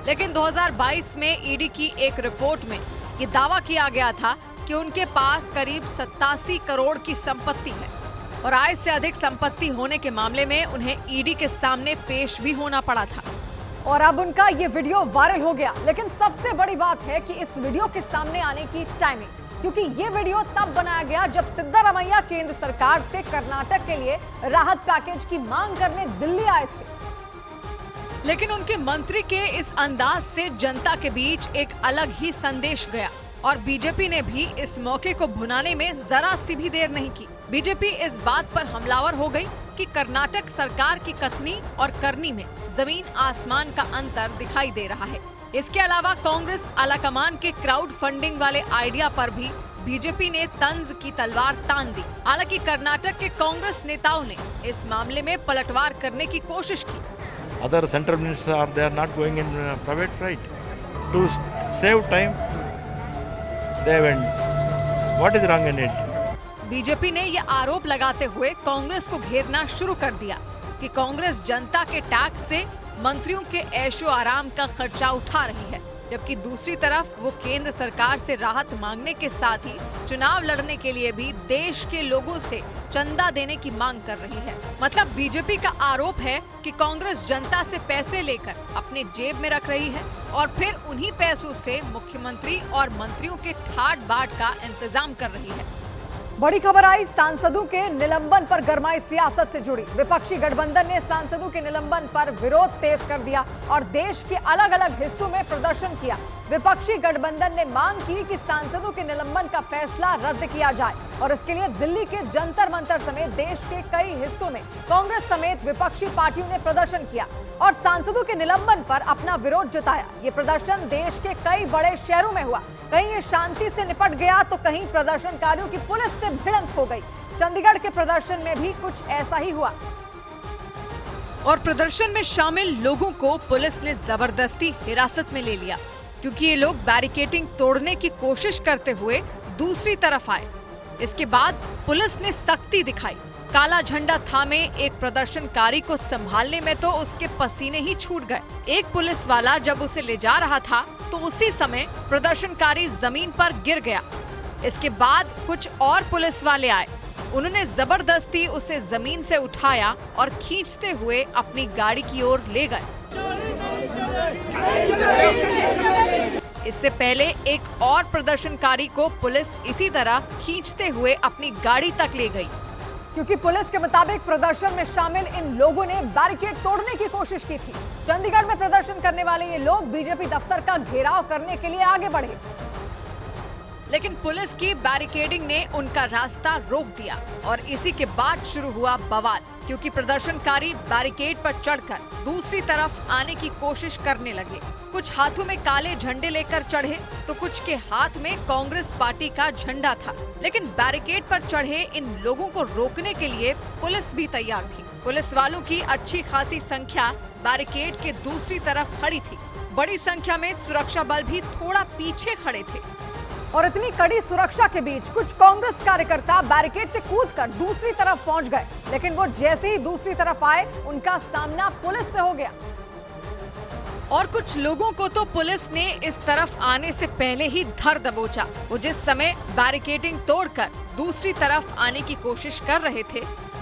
लेकिन 2022 में ईडी की एक रिपोर्ट में ये दावा किया गया था कि उनके पास करीब 87 करोड़ की संपत्ति है और आय से अधिक संपत्ति होने के मामले में उन्हें ईडी के सामने पेश भी होना पड़ा था। और अब उनका ये वीडियो वायरल हो गया। लेकिन सबसे बड़ी बात है कि इस वीडियो के सामने आने की टाइमिंग, क्योंकि ये वीडियो तब बनाया गया जब सिद्धारमैया केंद्र सरकार से कर्नाटक के लिए राहत पैकेज की मांग करने दिल्ली आए थे। लेकिन उनके मंत्री के इस अंदाज से जनता के बीच एक अलग ही संदेश गया और बीजेपी ने भी इस मौके को भुनाने में जरा सी भी देर नहीं की। बीजेपी इस बात पर हमलावर हो गई कि कर्नाटक सरकार की कथनी और करनी में जमीन आसमान का अंतर दिखाई दे रहा है। इसके अलावा कांग्रेस आलाकमान के क्राउड फंडिंग वाले आइडिया पर भी बीजेपी ने तंज की तलवार तान दी। हालांकि कर्नाटक के कांग्रेस नेताओं ने इस मामले में पलटवार करने की कोशिश की। Other central ministers they are not going in private flight to save time. They went. What is wrong in it? BJP ने ये आरोप लगाते हुए कांग्रेस को घेरना शुरू कर दिया कि कांग्रेस जनता के टैक्स से मंत्रियों के ऐशो आराम का खर्चा उठा रही है, जबकि दूसरी तरफ वो केंद्र सरकार से राहत मांगने के साथ ही चुनाव लड़ने के लिए भी देश के लोगों से चंदा देने की मांग कर रही है। मतलब बीजेपी का आरोप है कि कांग्रेस जनता से पैसे लेकर अपने जेब में रख रही है और फिर उन्हीं पैसों से मुख्यमंत्री और मंत्रियों के ठाट बाट का इंतजाम कर रही है। बड़ी खबर आई सांसदों के निलंबन पर गरमाई सियासत से जुड़ी। विपक्षी गठबंधन ने सांसदों के निलंबन पर विरोध तेज कर दिया और देश के अलग अलग हिस्सों में प्रदर्शन किया। विपक्षी गठबंधन ने मांग की कि सांसदों के निलंबन का फैसला रद्द किया जाए और इसके लिए दिल्ली के जंतर मंतर समेत देश के कई हिस्सों में कांग्रेस समेत विपक्षी पार्टियों ने प्रदर्शन किया और सांसदों के निलंबन पर अपना विरोध जताया। ये प्रदर्शन देश के कई बड़े शहरों में हुआ। कहीं ये शांति से निपट गया तो कहीं प्रदर्शनकारियों की पुलिस से भिड़ंत हो गई। चंडीगढ़ के प्रदर्शन में भी कुछ ऐसा ही हुआ और प्रदर्शन में शामिल लोगों को पुलिस ने जबरदस्ती हिरासत में ले लिया, क्योंकि ये लोग बैरिकेडिंग तोड़ने की कोशिश करते हुए दूसरी तरफ आए। इसके बाद पुलिस ने सख्ती दिखाई। काला झंडा थामे एक प्रदर्शनकारी को संभालने में तो उसके पसीने ही छूट गए। एक पुलिस वाला जब उसे ले जा रहा था तो उसी समय प्रदर्शनकारी जमीन पर गिर गया। इसके बाद कुछ और पुलिस वाले आए उन्होंने जबरदस्ती उसे जमीन से उठाया और खींचते हुए अपनी गाड़ी की ओर ले गए। इससे पहले एक और प्रदर्शनकारी को पुलिस इसी तरह खींचते हुए अपनी गाड़ी तक ले गई। क्योंकि पुलिस के मुताबिक प्रदर्शन में शामिल इन लोगों ने बैरिकेड तोड़ने की कोशिश की थी। चंडीगढ़ में प्रदर्शन करने वाले ये लोग बीजेपी दफ्तर का घेराव करने के लिए आगे बढ़े, लेकिन पुलिस की बैरिकेडिंग ने उनका रास्ता रोक दिया और इसी के बाद शुरू हुआ बवाल, क्योंकि प्रदर्शनकारी बैरिकेड पर चढ़कर दूसरी तरफ आने की कोशिश करने लगे। कुछ हाथों में काले झंडे लेकर चढ़े तो कुछ के हाथ में कांग्रेस पार्टी का झंडा था, लेकिन बैरिकेड पर चढ़े इन लोगों को रोकने के लिए पुलिस भी तैयार थी। पुलिस वालों की अच्छी खासी संख्या बैरिकेड के दूसरी तरफ खड़ी थी। बड़ी संख्या में सुरक्षा बल भी थोड़ा पीछे खड़े थे और इतनी कड़ी सुरक्षा के बीच कुछ कांग्रेस कार्यकर्ता बैरिकेड से कूदकर दूसरी तरफ पहुंच गए, लेकिन वो जैसे ही दूसरी तरफ आए उनका सामना पुलिस से हो गया। और कुछ लोगों को तो पुलिस ने इस तरफ आने से पहले ही धर दबोचा। वो जिस समय बैरिकेडिंग तोड़कर दूसरी तरफ आने की कोशिश कर रहे थे,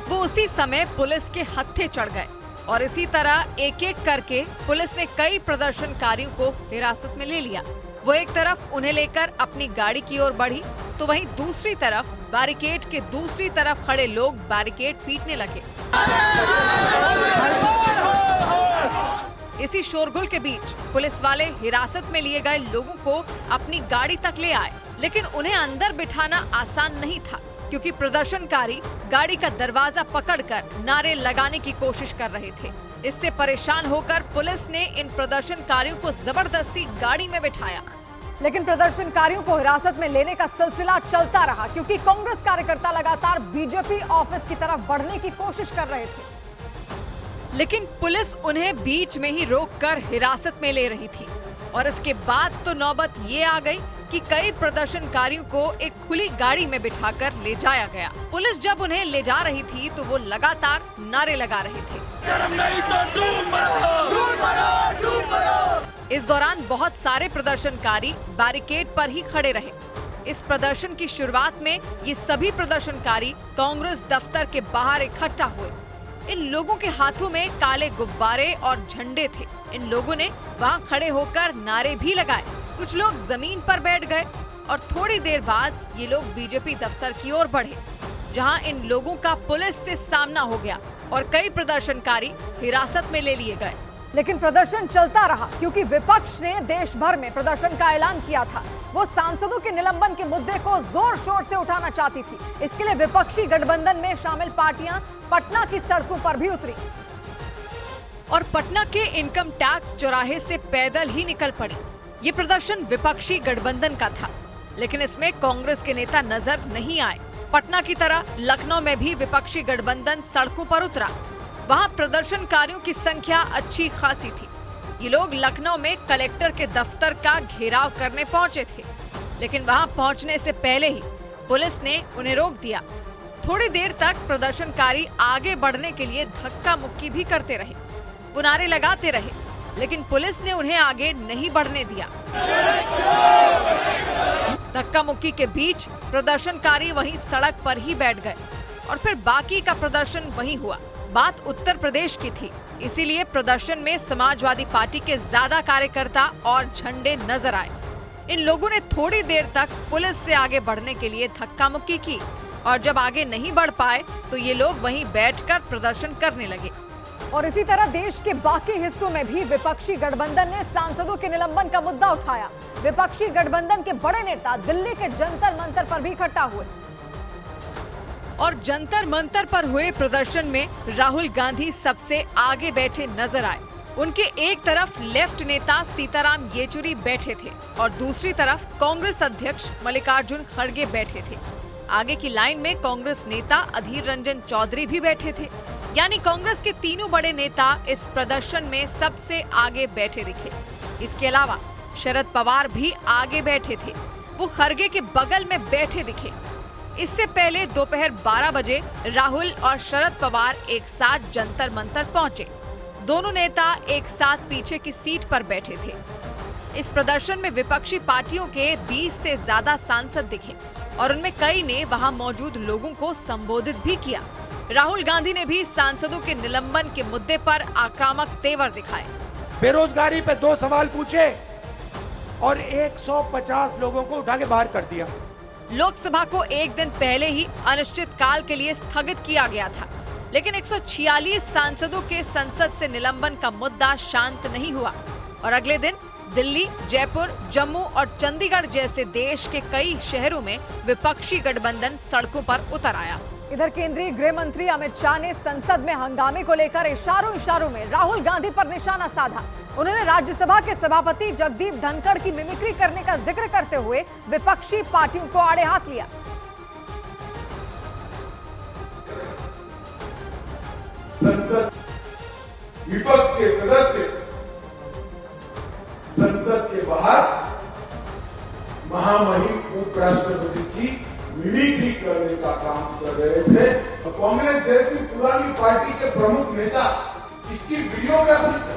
वो उसी समय पुलिस के हत्थे चढ़ गए और इसी तरह एक एक करके पुलिस ने कई प्रदर्शनकारियों को हिरासत में ले लिया। वो एक तरफ उन्हें लेकर अपनी गाड़ी की ओर बढ़ी तो वहीं दूसरी तरफ बैरिकेड के दूसरी तरफ खड़े लोग बैरिकेड पीटने लगे। इसी शोरगुल के बीच पुलिस वाले हिरासत में लिए गए लोगों को अपनी गाड़ी तक ले आए, लेकिन उन्हें अंदर बिठाना आसान नहीं था, क्योंकि प्रदर्शनकारी गाड़ी का दरवाजा पकड़कर नारे लगाने की कोशिश कर रहे थे। इससे परेशान होकर पुलिस ने इन प्रदर्शनकारियों को जबरदस्ती गाड़ी में बिठाया, लेकिन प्रदर्शनकारियों को हिरासत में लेने का सिलसिला चलता रहा, क्योंकि कांग्रेस कार्यकर्ता लगातार बीजेपी ऑफिस की तरफ बढ़ने की कोशिश कर रहे थे। लेकिन पुलिस उन्हें बीच में ही रोककर हिरासत में ले रही थी और इसके बाद तो नौबत ये आ गई कि कई प्रदर्शनकारियों को एक खुली गाड़ी में बिठाकर ले जाया गया। पुलिस जब उन्हें ले जा रही थी तो वो लगातार नारे लगा रहे थे। इस दौरान बहुत सारे प्रदर्शनकारी बैरिकेड पर ही खड़े रहे। इस प्रदर्शन की शुरुआत में ये सभी प्रदर्शनकारी कांग्रेस दफ्तर के बाहर इकट्ठा हुए। इन लोगों के हाथों में काले गुब्बारे और झंडे थे। इन लोगों ने वहां खड़े होकर नारे भी लगाए। कुछ लोग जमीन पर बैठ गए और थोड़ी देर बाद ये लोग बीजेपी दफ्तर की ओर बढ़े, जहां इन लोगों का पुलिस से सामना हो गया और कई प्रदर्शनकारी हिरासत में ले लिए गए। लेकिन प्रदर्शन चलता रहा, क्योंकि विपक्ष ने देश भर में प्रदर्शन का ऐलान किया था। वो सांसदों के निलंबन के मुद्दे को जोर शोर से उठाना चाहती थी। इसके लिए विपक्षी गठबंधन में शामिल पार्टियां पटना की सड़कों पर भी उतरी और पटना के इनकम टैक्स चौराहे से पैदल ही निकल पड़ी। ये प्रदर्शन विपक्षी गठबंधन का था, लेकिन इसमें कांग्रेस के नेता नजर नहीं आए। पटना की तरह लखनऊ में भी विपक्षी गठबंधन सड़कों पर उतरा। वहां प्रदर्शनकारियों की संख्या अच्छी खासी थी। ये लोग लखनऊ में कलेक्टर के दफ्तर का घेराव करने पहुंचे थे, लेकिन वहां पहुंचने से पहले ही पुलिस ने उन्हें रोक दिया। थोड़ी देर तक प्रदर्शनकारी आगे बढ़ने के लिए धक्का मुक्की भी करते रहे। वो नारे लगाते रहे, लेकिन पुलिस ने उन्हें आगे नहीं बढ़ने दिया। धक्का मुक्की के बीच प्रदर्शनकारी वहीं सड़क पर ही बैठ गए और फिर बाकी का प्रदर्शन वहीं हुआ। बात उत्तर प्रदेश की थी, इसीलिए प्रदर्शन में समाजवादी पार्टी के ज्यादा कार्यकर्ता और झंडे नजर आए। इन लोगों ने थोड़ी देर तक पुलिस से आगे बढ़ने के लिए धक्का मुक्की की और जब आगे नहीं बढ़ पाए तो ये लोग वहीं बैठकर प्रदर्शन करने लगे। और इसी तरह देश के बाकी हिस्सों में भी विपक्षी गठबंधन ने सांसदों के निलंबन का मुद्दा उठाया। विपक्षी गठबंधन के बड़े नेता दिल्ली के जंतर मंतर पर भी इकट्ठा हुए और जंतर मंतर पर हुए प्रदर्शन में राहुल गांधी सबसे आगे बैठे नजर आए। उनके एक तरफ लेफ्ट नेता सीताराम येचुरी बैठे थे और दूसरी तरफ कांग्रेस अध्यक्ष मल्लिकार्जुन खड़गे बैठे थे। आगे की लाइन में कांग्रेस नेता अधीर रंजन चौधरी भी बैठे थे। यानी कांग्रेस के तीनों बड़े नेता इस प्रदर्शन में सबसे आगे बैठे दिखे। इसके अलावा शरद पवार भी आगे बैठे थे, वो खड़गे के बगल में बैठे दिखे। इससे पहले दोपहर 12 बजे राहुल और शरद पवार एक साथ जंतर मंतर पहुंचे। दोनों नेता एक साथ पीछे की सीट पर बैठे थे। इस प्रदर्शन में विपक्षी पार्टियों के 20 से ज्यादा सांसद दिखे। और उनमें कई ने वहां मौजूद लोगों को संबोधित भी किया। राहुल गांधी ने भी सांसदों के निलंबन के मुद्दे पर आक्रामक तेवर दिखाए। बेरोजगारी पे 2 सवाल पूछे और 150 लोगों को उठा के बाहर कर दिया। लोकसभा को एक दिन पहले ही अनिश्चितकाल के लिए स्थगित किया गया था, लेकिन 146 सांसदों के संसद से निलंबन का मुद्दा शांत नहीं हुआ और अगले दिन दिल्ली, जयपुर, जम्मू और चंडीगढ़ जैसे देश के कई शहरों में विपक्षी गठबंधन सड़कों पर उतर आया। इधर केंद्रीय गृह मंत्री अमित शाह ने संसद में हंगामे को लेकर इशारों में राहुल गांधी पर निशाना साधा। उन्होंने राज्यसभा के सभापति जगदीप धनखड़ की मिमिक्री करने का जिक्र करते हुए विपक्षी पार्टियों को आड़े हाथ लिया। संसद विपक्ष के सदस्य संसद के बाहर महामहिम उपराष्ट्रपति की मिमिक्री करने का काम कर रहे थे। कांग्रेस जैसी पुरानी पार्टी के प्रमुख नेता इसकी वीडियोग्राफी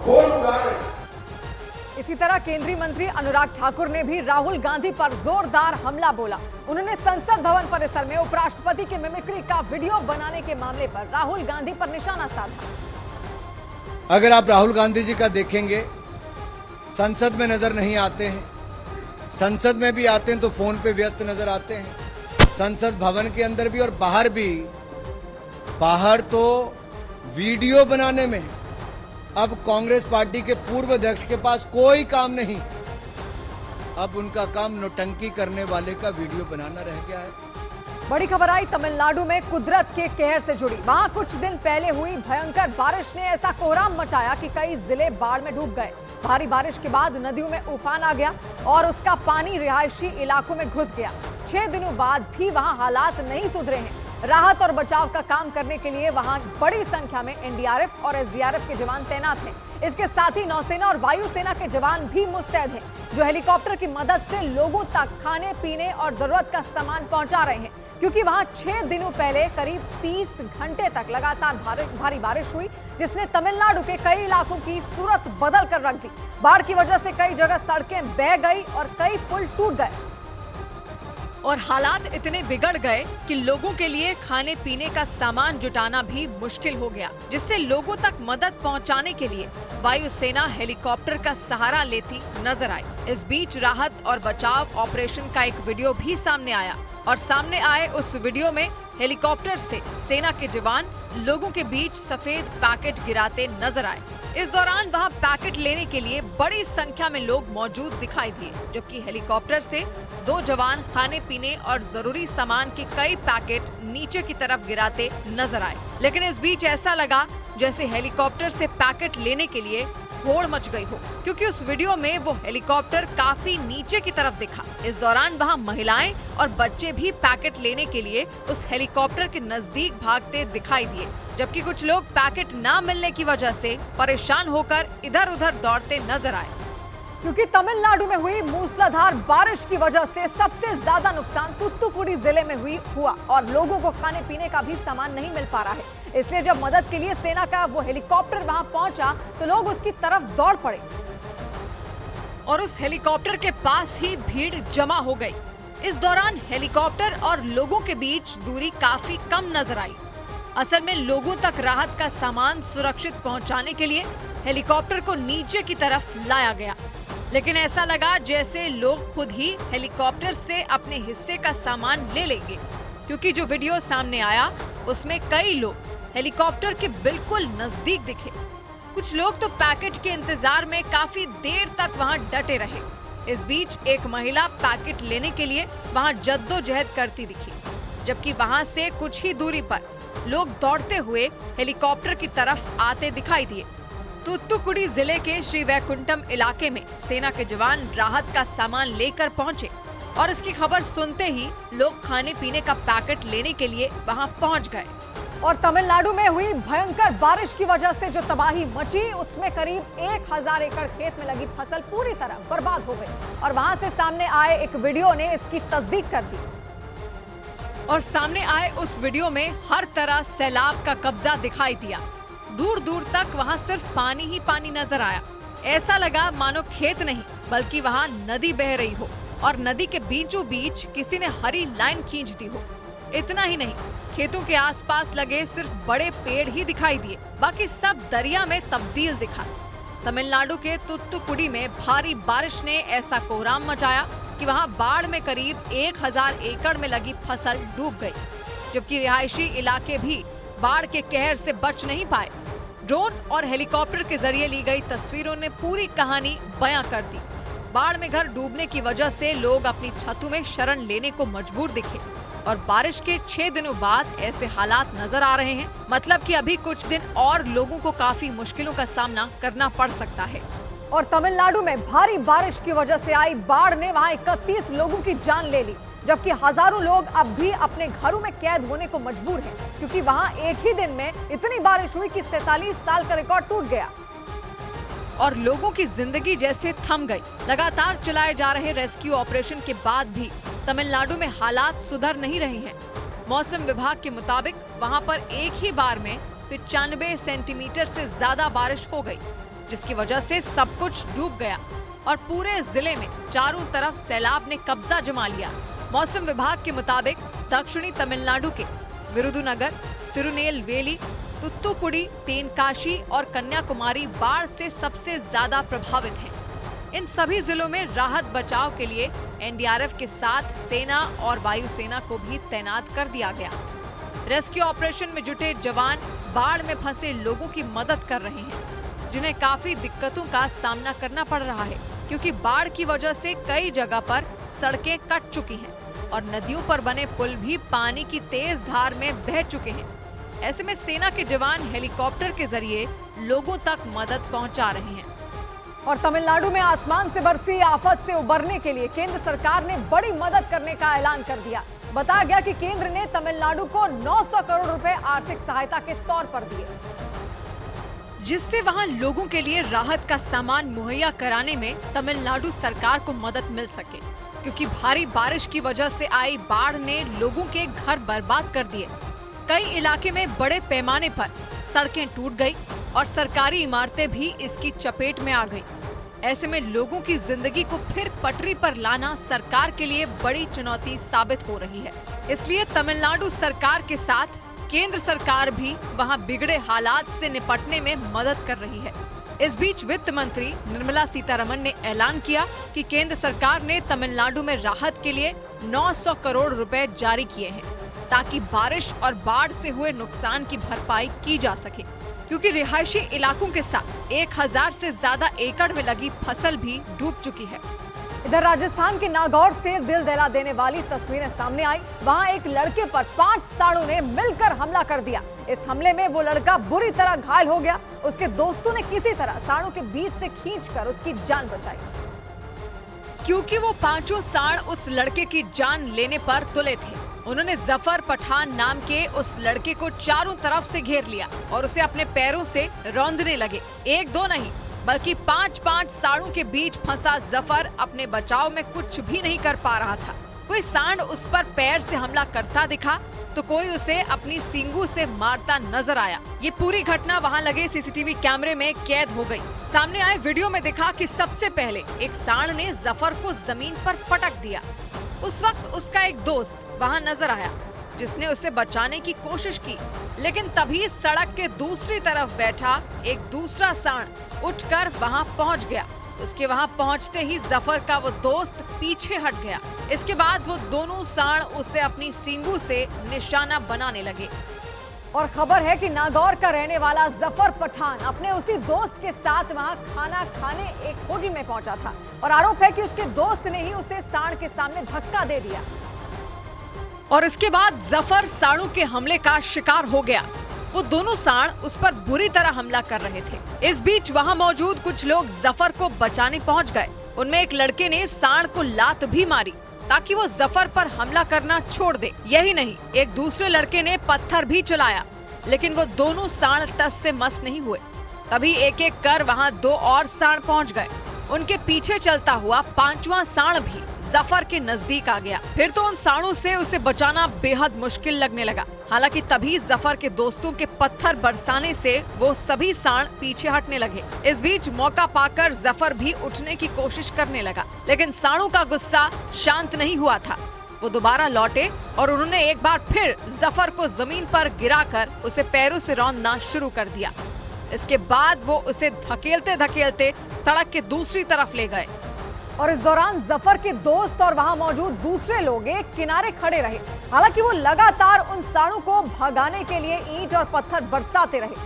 खोल उड़ा रहे। इसी तरह केंद्रीय मंत्री अनुराग ठाकुर ने भी राहुल गांधी पर जोरदार हमला बोला। उन्होंने संसद भवन परिसर में उपराष्ट्रपति की मिमिक्री का वीडियो बनाने के मामले पर राहुल गांधी पर निशाना साधा। अगर आप राहुल गांधी जी का देखेंगे, संसद में नजर नहीं आते हैं, संसद में भी आते हैं तो फोन पे व्यस्त नजर आते हैं, संसद भवन के अंदर भी और बाहर भी। बाहर तो वीडियो बनाने में अब कांग्रेस पार्टी के पूर्व अध्यक्ष के पास कोई काम नहीं, अब उनका काम नौटंकी करने वाले का वीडियो बनाना रह गया है। बड़ी खबर आई तमिलनाडु में कुदरत के कहर से जुड़ी। वहां कुछ दिन पहले हुई भयंकर बारिश ने ऐसा कोहराम मचाया कि कई जिले बाढ़ में डूब गए। भारी बारिश के बाद नदियों में उफान आ गया और उसका पानी रिहायशी इलाकों में घुस गया। 6 दिनों बाद भी वहां हालात नहीं सुधरे हैं। राहत और बचाव का काम करने के लिए वहां बड़ी संख्या में एनडीआरएफ और एसडीआरएफ के जवान तैनात हैं। इसके साथ ही नौसेना और वायुसेना के जवान भी मुस्तैद हैं, जो हेलीकॉप्टर की मदद से लोगों तक खाने पीने और जरूरत का सामान पहुंचा रहे हैं, क्योंकि वहां 6 दिनों पहले करीब 30 घंटे तक लगातार भारी बारिश हुई, जिसने तमिलनाडु के कई इलाकों की सूरत बदल कर रख दी। बाढ़ की वजह से कई जगह सड़कें बह गई और कई पुल टूट गए और हालात इतने बिगड़ गए कि लोगों के लिए खाने पीने का सामान जुटाना भी मुश्किल हो गया, जिससे लोगों तक मदद पहुंचाने के लिए वायुसेना हेलीकॉप्टर का सहारा लेती नजर आई। इस बीच राहत और बचाव ऑपरेशन का एक वीडियो भी सामने आया और सामने आए उस वीडियो में हेलीकॉप्टर से सेना के जवान लोगों के बीच सफेद पैकेट गिराते नजर आए। इस दौरान वहां पैकेट लेने के लिए बड़ी संख्या में लोग मौजूद दिखाई दिए, जबकि हेलीकॉप्टर से 2 जवान खाने पीने और जरूरी सामान के कई पैकेट नीचे की तरफ गिराते नजर आए। लेकिन इस बीच ऐसा लगा जैसे हेलीकॉप्टर से पैकेट लेने के लिए होड़ मच गई हो, क्योंकि उस वीडियो में वो हेलीकॉप्टर काफी नीचे की तरफ दिखा। इस दौरान वहां महिलाएं और बच्चे भी पैकेट लेने के लिए उस हेलीकॉप्टर के नजदीक भागते दिखाई दिए, जबकि कुछ लोग पैकेट न मिलने की वजह से परेशान होकर इधर उधर दौड़ते नजर आए। क्योंकि तमिलनाडु में हुई मूसलाधार बारिश की वजह से सबसे ज्यादा नुकसान तुत्तुकुड़ी जिले में हुआ और लोगों को खाने पीने का भी सामान नहीं मिल पा रहा है। इसलिए जब मदद के लिए सेना का वो हेलीकॉप्टर वहां पहुंचा तो लोग उसकी तरफ दौड़ पड़े और उस हेलीकॉप्टर के पास ही भीड़ जमा हो गई। इस दौरान हेलीकॉप्टर और लोगों के बीच दूरी काफी कम नजर आई। असल में लोगों तक राहत का सामान सुरक्षित पहुंचाने के लिए हेलीकॉप्टर को नीचे की तरफ लाया गया, लेकिन ऐसा लगा जैसे लोग खुद ही हेलीकॉप्टर से अपने हिस्से का सामान ले लेंगे, क्योंकि जो वीडियो सामने आया उसमें कई लोग हेलीकॉप्टर के बिल्कुल नजदीक दिखे। कुछ लोग तो पैकेट के इंतजार में काफी देर तक वहां डटे रहे। इस बीच एक महिला पैकेट लेने के लिए वहां जद्दोजहद करती दिखी, जबकि वहां से कुछ ही दूरी पर लोग दौड़ते हुए हेलीकॉप्टर की तरफ आते दिखाई दिए। तूतुकुड़ी जिले के श्री वैकुंठम इलाके में सेना के जवान राहत का सामान लेकर पहुंचे और इसकी खबर सुनते ही लोग खाने पीने का पैकेट लेने के लिए वहां पहुंच गए। और तमिलनाडु में हुई भयंकर बारिश की वजह से जो तबाही मची, उसमें करीब 1000 एकड़ खेत में लगी फसल पूरी तरह बर्बाद हो गई और वहां से सामने आए एक वीडियो ने इसकी तस्दीक कर दी। और सामने आए उस वीडियो में हर तरह सैलाब का कब्जा दिखाई दिया। दूर दूर तक वहां सिर्फ पानी ही पानी नजर आया। ऐसा लगा मानो खेत नहीं बल्कि वहां नदी बह रही हो। और नदी के बीचों बीच किसी ने हरी लाइन खींच दी हो। इतना ही नहीं, खेतों के आसपास लगे सिर्फ बड़े पेड़ ही दिखाई दिए, बाकी सब दरिया में तब्दील दिखा। तमिलनाडु के तुत्तुकुड़ी में भारी बारिश ने ऐसा कोहराम मचाया कि वहां बाढ़ में करीब 1000 एकड़ में लगी फसल डूब गई, जबकि रिहायशी इलाके भी बाढ़ के कहर से बच नहीं पाए। ड्रोन और हेलीकॉप्टर के जरिए ली गई तस्वीरों ने पूरी कहानी बयां कर दी। बाढ़ में घर डूबने की वजह से लोग अपनी छतों में शरण लेने को मजबूर दिखे और बारिश के 6 दिनों बाद ऐसे हालात नजर आ रहे हैं। मतलब कि अभी कुछ दिन और लोगों को काफी मुश्किलों का सामना करना पड़ सकता है। और तमिलनाडु में भारी बारिश की वजह से आई बाढ़ ने वहां 31 लोगों की जान ले ली, जबकि हजारों लोग अब भी अपने घरों में कैद होने को मजबूर हैं, क्योंकि वहां एक ही दिन में इतनी बारिश हुई कि 47 साल का रिकॉर्ड टूट गया और लोगों की जिंदगी जैसे थम गई। लगातार चलाए जा रहे रेस्क्यू ऑपरेशन के बाद भी तमिलनाडु में हालात सुधर नहीं रहे हैं। मौसम विभाग के मुताबिक वहां पर एक ही बार में 95 सेंटीमीटर से ज्यादा बारिश हो गई, जिसकी वजह से सब कुछ डूब गया और पूरे जिले में चारों तरफ सैलाब ने कब्जा जमा लिया। मौसम विभाग के मुताबिक दक्षिणी तमिलनाडु के विरुधुनगर, तिरुनेलवेली, तुत्तुकुड़ी, तेनकाशी और कन्याकुमारी बाढ़ से सबसे ज्यादा प्रभावित हैं। इन सभी जिलों में राहत बचाव के लिए एनडीआरएफ के साथ सेना और वायुसेना को भी तैनात कर दिया गया। रेस्क्यू ऑपरेशन में जुटे जवान बाढ़ में फंसे लोगों की मदद कर रहे हैं, जिन्हें काफी दिक्कतों का सामना करना पड़ रहा है, क्योंकि बाढ़ की वजह से कई जगह पर सड़कें कट चुकी हैं और नदियों पर बने पुल भी पानी की तेज धार में बह चुके हैं। ऐसे में सेना के जवान हेलीकॉप्टर के जरिए लोगों तक मदद पहुंचा रहे हैं। और तमिलनाडु में आसमान से बरसी आफत से उबरने के लिए केंद्र सरकार ने बड़ी मदद करने का ऐलान कर दिया। बताया गया कि केंद्र ने तमिलनाडु को 900 करोड़ रुपए आर्थिक सहायता के तौर पर दिए, जिससे वहां लोगों के लिए राहत का सामान मुहैया कराने में तमिलनाडु सरकार को मदद मिल सके, क्योंकि भारी बारिश की वजह से आई बाढ़ ने लोगों के घर बर्बाद कर दिए। कई इलाके में बड़े पैमाने पर सड़कें टूट गई और सरकारी इमारतें भी इसकी चपेट में आ गई। ऐसे में लोगों की जिंदगी को फिर पटरी पर लाना सरकार के लिए बड़ी चुनौती साबित हो रही है। इसलिए तमिलनाडु सरकार के साथ केंद्र सरकार भी वहां बिगड़े हालात से निपटने में मदद कर रही है। इस बीच वित्त मंत्री निर्मला सीतारमण ने ऐलान किया कि केंद्र सरकार ने तमिलनाडु में राहत के लिए 900 करोड़ रुपए जारी किए हैं, ताकि बारिश और बाढ़ से हुए नुकसान की भरपाई की जा सके, क्योंकि रिहायशी इलाकों के साथ 1000 से ज्यादा एकड़ में लगी फसल भी डूब चुकी है। इधर राजस्थान के नागौर से दिल दहला देने वाली तस्वीरें सामने आई। वहां एक लड़के पर 5 सांडों ने मिलकर हमला कर दिया। इस हमले में वो लड़का बुरी तरह घायल हो गया। उसके दोस्तों ने किसी तरह सांडों के बीच से खींचकर उसकी जान बचाई, क्योंकि वो 5 सांड उस लड़के की जान लेने पर तुले थे। उन्होंने जफर पठान नाम के उस लड़के को चारों तरफ से घेर लिया और उसे अपने पैरों से रौंदने लगे। 1-2 नहीं बल्कि 5-5 सांडों के बीच फंसा जफर अपने बचाव में कुछ भी नहीं कर पा रहा था। कोई सांड उस पर पैर से हमला करता दिखा तो कोई उसे अपनी सींगों से मारता नजर आया। ये पूरी घटना वहां लगे सीसीटीवी कैमरे में कैद हो गई। सामने आए वीडियो में दिखा कि सबसे पहले एक सांड ने जफर को जमीन पर पटक दिया। उस वक्त उसका एक दोस्त वहां नजर आया, जिसने उसे बचाने की कोशिश की, लेकिन तभी सड़क के दूसरी तरफ बैठा एक दूसरा सांड उठकर वहां पहुंच गया। उसके वहां पहुंचते ही जफर का वो दोस्त पीछे हट गया। इसके बाद वो दोनों सांड उसे अपनी सींगों से निशाना बनाने लगे। और खबर है कि नागौर का रहने वाला जफर पठान अपने उसी दोस्त के साथ वहां खाना खाने एक होटल में पहुंचा था और आरोप है कि उसके दोस्त ने ही उसे सांड के सामने धक्का दे दिया और इसके बाद जफर सांडों के हमले का शिकार हो गया। वो दोनों सांड उस पर बुरी तरह हमला कर रहे थे। इस बीच वहां मौजूद कुछ लोग जफर को बचाने पहुंच गए। उनमें एक लड़के ने सांड को लात भी मारी ताकि वो जफर पर हमला करना छोड़ दे। यही नहीं, एक दूसरे लड़के ने पत्थर भी चलाया, लेकिन वो दोनों सांड टस से मस नहीं हुए। तभी एक एक कर वहां 2 और सांड पहुंच गए। उनके पीछे चलता हुआ 5वां सांड भी जफर के नजदीक आ गया। फिर तो उन सांडों से उसे बचाना बेहद मुश्किल लगने लगा। हालांकि तभी जफर के दोस्तों के पत्थर बरसाने से वो सभी सांड पीछे हटने लगे। इस बीच मौका पाकर जफर भी उठने की कोशिश करने लगा, लेकिन सांडों का गुस्सा शांत नहीं हुआ था। वो दोबारा लौटे और उन्होंने एक बार फिर जफर को जमीन पर गिराकर उसे पैरों से रौंदना शुरू कर दिया। इसके बाद वो उसे धकेलते धकेलते सड़क के दूसरी तरफ ले गए और इस दौरान जफर के दोस्त और वहां मौजूद दूसरे लोग एक किनारे खड़े रहे। हालांकि वो लगातार उन सांडों को भगाने के लिए ईंट और पत्थर बरसाते रहे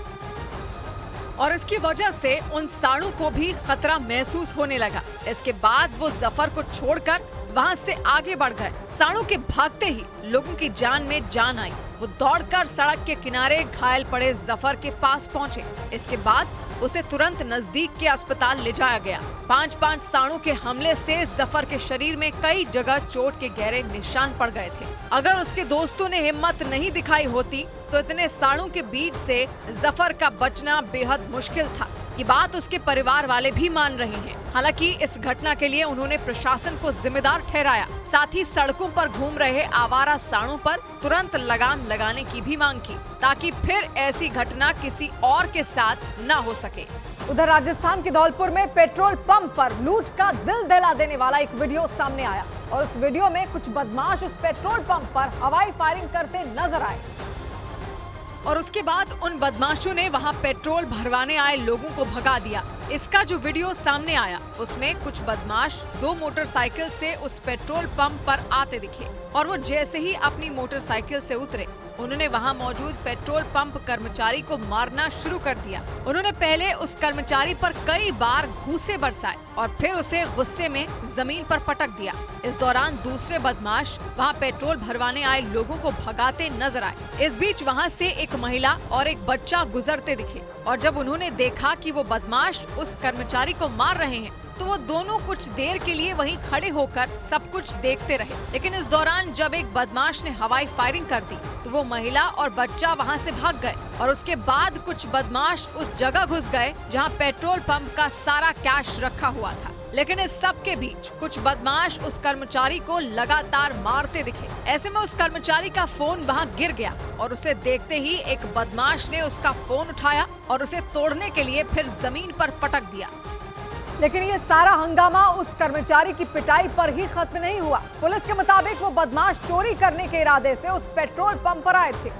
और इसकी वजह से उन सांडों को भी खतरा महसूस होने लगा। इसके बाद वो जफर को छोड़कर वहां से आगे बढ़ गए। सांडों के भागते ही लोगों की जान में जान आई। वो दौड़कर सड़क के किनारे घायल पड़े जफर के पास पहुंचे। इसके बाद उसे तुरंत नजदीक के अस्पताल ले जाया गया। 5 सांडों के हमले से जफर के शरीर में कई जगह चोट के गहरे निशान पड़ गए थे। अगर उसके दोस्तों ने हिम्मत नहीं दिखाई होती तो इतने सांडों के बीच से जफर का बचना बेहद मुश्किल था। ये बात उसके परिवार वाले भी मान रहे हैं। हालांकि इस घटना के लिए उन्होंने प्रशासन को जिम्मेदार ठहराया। साथ ही सड़कों पर घूम रहे आवारा सांडों पर तुरंत लगाम लगाने की भी मांग की, ताकि फिर ऐसी घटना किसी और के साथ न हो सके। उधर राजस्थान के धौलपुर में पेट्रोल पंप पर लूट का दिल दहला देने वाला एक वीडियो सामने आया और उस वीडियो में कुछ बदमाश उस पेट्रोल पंप पर हवाई फायरिंग करते नजर आए और उसके बाद उन बदमाशों ने वहां पेट्रोल भरवाने आए लोगों को भगा दिया। इसका जो वीडियो सामने आया उसमें कुछ बदमाश 2 मोटरसाइकिल से उस पेट्रोल पंप पर आते दिखे और वो जैसे ही अपनी मोटरसाइकिल से उतरे उन्होंने वहां मौजूद पेट्रोल पंप कर्मचारी को मारना शुरू कर दिया। उन्होंने पहले उस कर्मचारी पर कई बार घूंसे बरसाए और फिर उसे गुस्से में जमीन पर पटक दिया। इस दौरान दूसरे बदमाश वहां पेट्रोल भरवाने आए लोगों को भगाते नजर आए। इस बीच वहां से एक महिला और एक बच्चा गुजरते दिखे और जब उन्होंने देखा कि वो बदमाश उस कर्मचारी को मार रहे हैं तो वो दोनों कुछ देर के लिए वहीं खड़े होकर सब कुछ देखते रहे। लेकिन इस दौरान जब एक बदमाश ने हवाई फायरिंग कर दी तो वो महिला और बच्चा वहां से भाग गए और उसके बाद कुछ बदमाश उस जगह घुस गए जहां पेट्रोल पंप का सारा कैश रखा हुआ था। लेकिन इस सब के बीच कुछ बदमाश उस कर्मचारी को लगातार मारते दिखे। ऐसे में उस कर्मचारी का फोन वहां गिर गया और उसे देखते ही एक बदमाश ने उसका फोन उठाया और उसे तोड़ने के लिए फिर जमीन पर पटक दिया। लेकिन ये सारा हंगामा उस कर्मचारी की पिटाई पर ही खत्म नहीं हुआ। पुलिस के मुताबिक वो बदमाश चोरी करने के इरादे से उस पेट्रोल पंप पर आए थे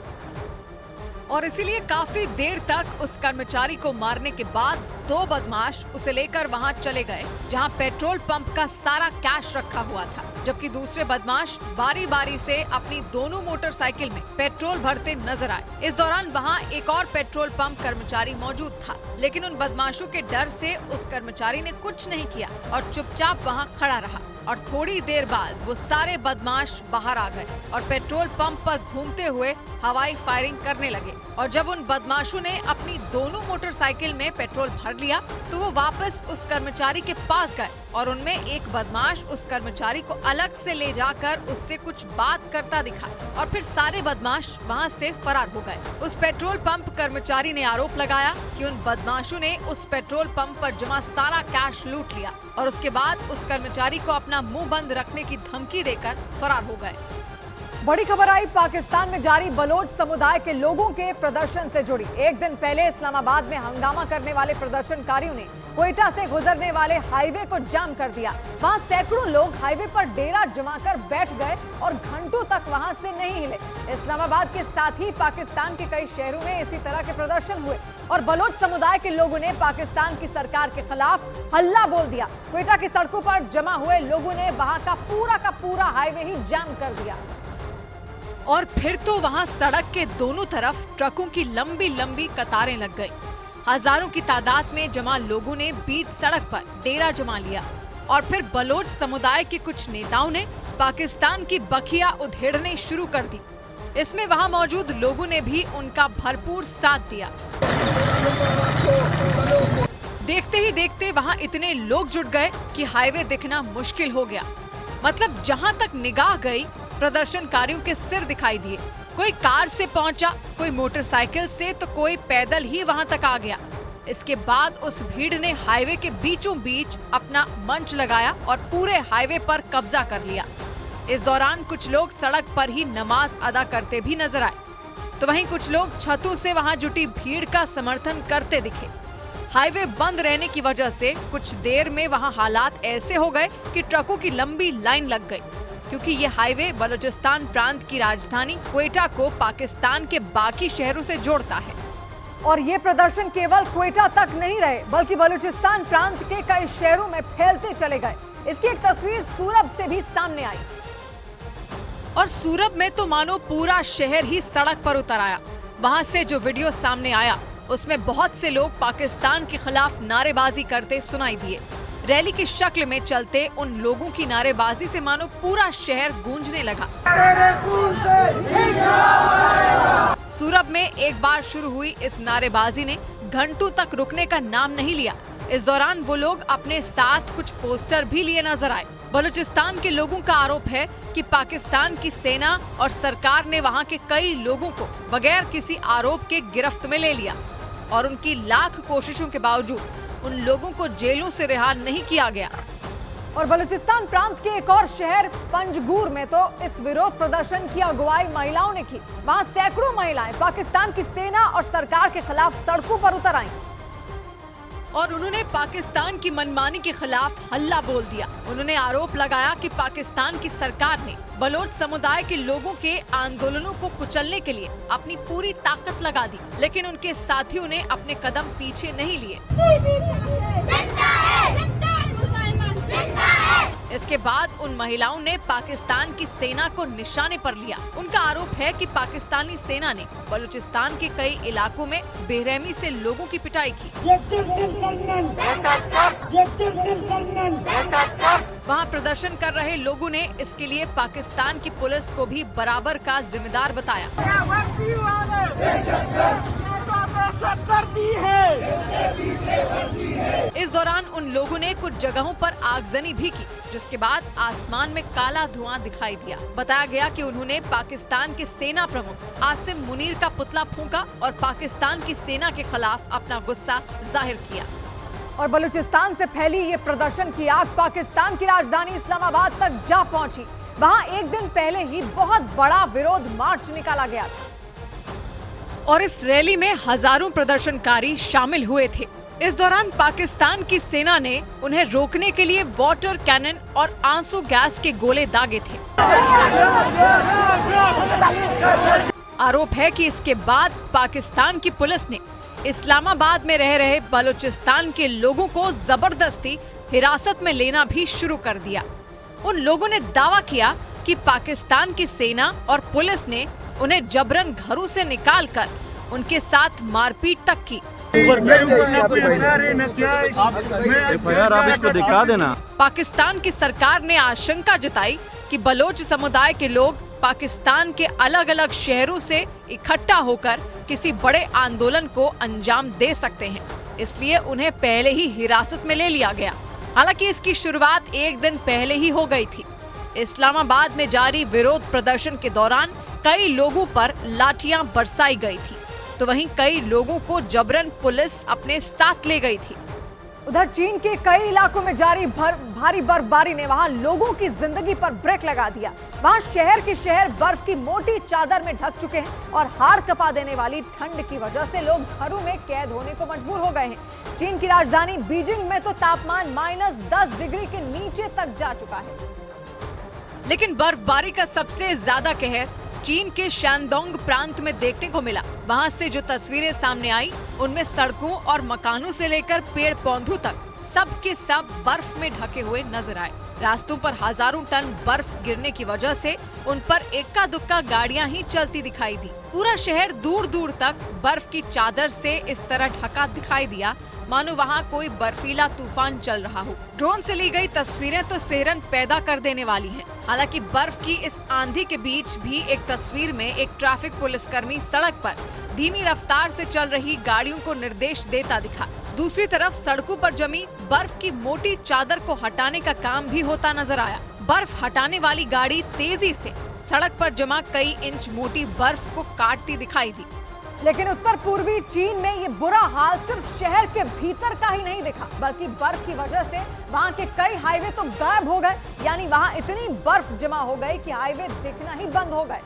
और इसीलिए काफी देर तक उस कर्मचारी को मारने के बाद 2 बदमाश उसे लेकर वहां चले गए जहां पेट्रोल पंप का सारा कैश रखा हुआ था, जबकि दूसरे बदमाश बारी बारी से अपनी दोनों मोटरसाइकिल में पेट्रोल भरते नजर आए। इस दौरान वहां एक और पेट्रोल पंप कर्मचारी मौजूद था, लेकिन उन बदमाशों के डर से उस कर्मचारी ने कुछ नहीं किया और चुपचाप वहां खड़ा रहा और थोड़ी देर बाद वो सारे बदमाश बाहर आ गए और पेट्रोल पंप पर घूमते हुए हवाई फायरिंग करने लगे। और जब उन बदमाशों ने अपनी दोनों मोटरसाइकिल में पेट्रोल भर लिया तो वो वापस उस कर्मचारी के पास गए और उनमें एक बदमाश उस कर्मचारी को अलग से ले जाकर उससे कुछ बात करता दिखा और फिर सारे बदमाश वहां से फरार हो गए। उस पेट्रोल पंप कर्मचारी ने आरोप लगाया कि उन बदमाशों ने उस पेट्रोल पंप पर जमा सारा कैश लूट लिया और उसके बाद उस कर्मचारी को अपना मुंह बंद रखने की धमकी देकर फरार हो गए। बड़ी खबर आई पाकिस्तान में जारी बलोच समुदाय के लोगों के प्रदर्शन से जुड़ी। एक दिन पहले इस्लामाबाद में हंगामा करने वाले प्रदर्शनकारियों ने क्वेटा से गुजरने वाले हाईवे को जाम कर दिया। वहां सैकड़ों लोग हाईवे पर डेरा जमाकर बैठ गए और घंटों तक वहां से नहीं हिले। इस्लामाबाद के साथ ही पाकिस्तान के कई शहरों में इसी तरह के प्रदर्शन हुए और बलोच समुदाय के लोगों ने पाकिस्तान की सरकार के खिलाफ हल्ला बोल दिया। क्वेटा की सड़कों पर जमा हुए लोगों ने वहां का पूरा हाईवे ही जाम कर दिया और फिर तो वहां सड़क के दोनों तरफ ट्रकों की लंबी लंबी कतारें लग गई। हजारों की तादाद में जमा लोगों ने बीच सड़क पर डेरा जमा लिया और फिर बलोच समुदाय के कुछ नेताओं ने पाकिस्तान की बखिया उधेड़ने शुरू कर दी। इसमें वहां मौजूद लोगों ने भी उनका भरपूर साथ दिया। देखते ही देखते वहां इतने लोग जुट गए कि हाईवे दिखना मुश्किल हो गया। मतलब जहां तक निगाह गई प्रदर्शनकारियों के सिर दिखाई दिए। कोई कार से पहुंचा, कोई मोटरसाइकिल से तो कोई पैदल ही वहां तक आ गया। इसके बाद उस भीड़ ने हाईवे के बीचों बीच अपना मंच लगाया और पूरे हाईवे पर कब्जा कर लिया। इस दौरान कुछ लोग सड़क पर ही नमाज अदा करते भी नजर आए, तो वहीं कुछ लोग छतों से वहां जुटी भीड़ का समर्थन करते दिखे। हाईवे बंद रहने की वजह से कुछ देर में वहां हालात ऐसे हो गए कि ट्रकों की लंबी लाइन लग गई, क्योंकि ये हाईवे बलूचिस्तान प्रांत की राजधानी क्वेटा को पाकिस्तान के बाकी शहरों से जोड़ता है। और ये प्रदर्शन केवल क्वेटा तक नहीं रहे, बल्कि बलूचिस्तान प्रांत के कई शहरों में फैलते चले गए। इसकी एक तस्वीर सूरत से भी सामने आई और सूरत में तो मानो पूरा शहर ही सड़क पर उतर आया। वहां से जो वीडियो सामने आया उसमें बहुत से लोग पाकिस्तान के खिलाफ नारेबाजी करते सुनाई दिए। रैली की शक्ल में चलते उन लोगों की नारेबाजी से मानो पूरा शहर गूंजने लगा। सूरत में एक बार शुरू हुई इस नारेबाजी ने घंटों तक रुकने का नाम नहीं लिया। इस दौरान वो लोग अपने साथ कुछ पोस्टर भी लिए नजर आए। बलूचिस्तान के लोगों का आरोप है कि पाकिस्तान की सेना और सरकार ने वहां के कई लोगों को बगैर किसी आरोप के गिरफ्त में ले लिया और उनकी लाख कोशिशों के बावजूद उन लोगों को जेलों से रिहा नहीं किया गया। और बलूचिस्तान प्रांत के एक और शहर पंजगुर में तो इस विरोध प्रदर्शन की अगुवाई महिलाओं ने की। वहां सैकड़ों महिलाएं पाकिस्तान की सेना और सरकार के खिलाफ सड़कों पर उतर आईं और उन्होंने पाकिस्तान की मनमानी के खिलाफ हल्ला बोल दिया। उन्होंने आरोप लगाया कि पाकिस्तान की सरकार ने बलोच समुदाय के लोगों के आंदोलनों को कुचलने के लिए अपनी पूरी ताकत लगा दी, लेकिन उनके साथियों ने अपने कदम पीछे नहीं लिए। इसके बाद उन महिलाओं ने पाकिस्तान की सेना को निशाने पर लिया। उनका आरोप है कि पाकिस्तानी सेना ने बलूचिस्तान के कई इलाकों में बेरहमी से लोगों की पिटाई की। वहां प्रदर्शन कर रहे लोगों ने इसके लिए पाकिस्तान की पुलिस को भी बराबर का जिम्मेदार बताया। इस दौरान उन लोगों ने कुछ जगहों पर आगजनी भी की, जिसके बाद आसमान में काला धुआं दिखाई दिया। बताया गया कि उन्होंने पाकिस्तान के सेना प्रमुख आसिम मुनीर का पुतला फूंका और पाकिस्तान की सेना के खिलाफ अपना गुस्सा जाहिर किया। और बलूचिस्तान से फैली ये प्रदर्शन की आग पाकिस्तान की राजधानी इस्लामाबाद तक जा पहुंची। वहां एक दिन पहले ही बहुत बड़ा विरोध मार्च निकाला गया था और इस रैली में हजारों प्रदर्शनकारी शामिल हुए थे। इस दौरान पाकिस्तान की सेना ने उन्हें रोकने के लिए वाटर कैनन और आंसू गैस के गोले दागे थे। आरोप है कि इसके बाद पाकिस्तान की पुलिस ने इस्लामाबाद में रह रहे बलूचिस्तान के लोगों को जबरदस्ती हिरासत में लेना भी शुरू कर दिया। उन लोगों ने दावा किया कि पाकिस्तान की सेना और पुलिस ने उन्हें जबरन घरों से निकालकर उनके साथ मारपीट तक की। आप इसको दिखा देना। पाकिस्तान की सरकार ने आशंका जताई कि बलोच समुदाय के लोग पाकिस्तान के अलग अलग शहरों से इकट्ठा होकर किसी बड़े आंदोलन को अंजाम दे सकते हैं, इसलिए उन्हें पहले ही हिरासत में ले लिया गया। हालांकि इसकी शुरुआत एक दिन पहले ही हो गई थी। इस्लामाबाद में जारी विरोध प्रदर्शन के दौरान कई लोगों पर लाठियां बरसाई गई थी, तो वहीं कई लोगों को जबरन पुलिस अपने साथ ले गई थी। उधर चीन के कई इलाकों में जारी भारी बर्फबारी ने वहां लोगों की जिंदगी पर ब्रेक लगा दिया। वहां शहर के शहर बर्फ की मोटी चादर में ढक चुके हैं और हाड़ कपा देने वाली ठंड की वजह से लोग घरों में कैद होने को मजबूर हो गए हैं। चीन की राजधानी बीजिंग में तो तापमान -10 डिग्री के नीचे तक जा चुका है। लेकिन बर्फबारी का सबसे ज्यादा कहर चीन के शैनडोंग प्रांत में देखने को मिला। वहां से जो तस्वीरें सामने आई उनमें सड़कों और मकानों से लेकर पेड़ पौधों तक सब के सब बर्फ में ढके हुए नजर आए। रास्तों पर हजारों टन बर्फ गिरने की वजह से उन पर इक्का दुक्का गाड़ियां ही चलती दिखाई दी। पूरा शहर दूर दूर तक बर्फ की चादर से इस तरह ढका दिखाई दिया मानो वहाँ कोई बर्फीला तूफान चल रहा हो। ड्रोन से ली गई तस्वीरें तो सिहरन पैदा कर देने वाली हैं। हालांकि बर्फ की इस आंधी के बीच भी एक तस्वीर में एक ट्रैफिक पुलिसकर्मी सड़क पर धीमी रफ्तार से चल रही गाड़ियों को निर्देश देता दिखा। दूसरी तरफ सड़कों पर जमी बर्फ की मोटी चादर को हटाने का काम भी होता नजर आया। बर्फ हटाने वाली गाड़ी तेजी से सड़क पर जमा कई इंच मोटी बर्फ को काटती दिखाई दी। लेकिन उत्तर पूर्वी चीन में ये बुरा हाल सिर्फ शहर के भीतर का ही नहीं दिखा, बल्कि बर्फ की वजह से वहां के कई हाईवे तो गायब हो गए। यानी वहां इतनी बर्फ जमा हो गई कि हाईवे दिखना ही बंद हो गए।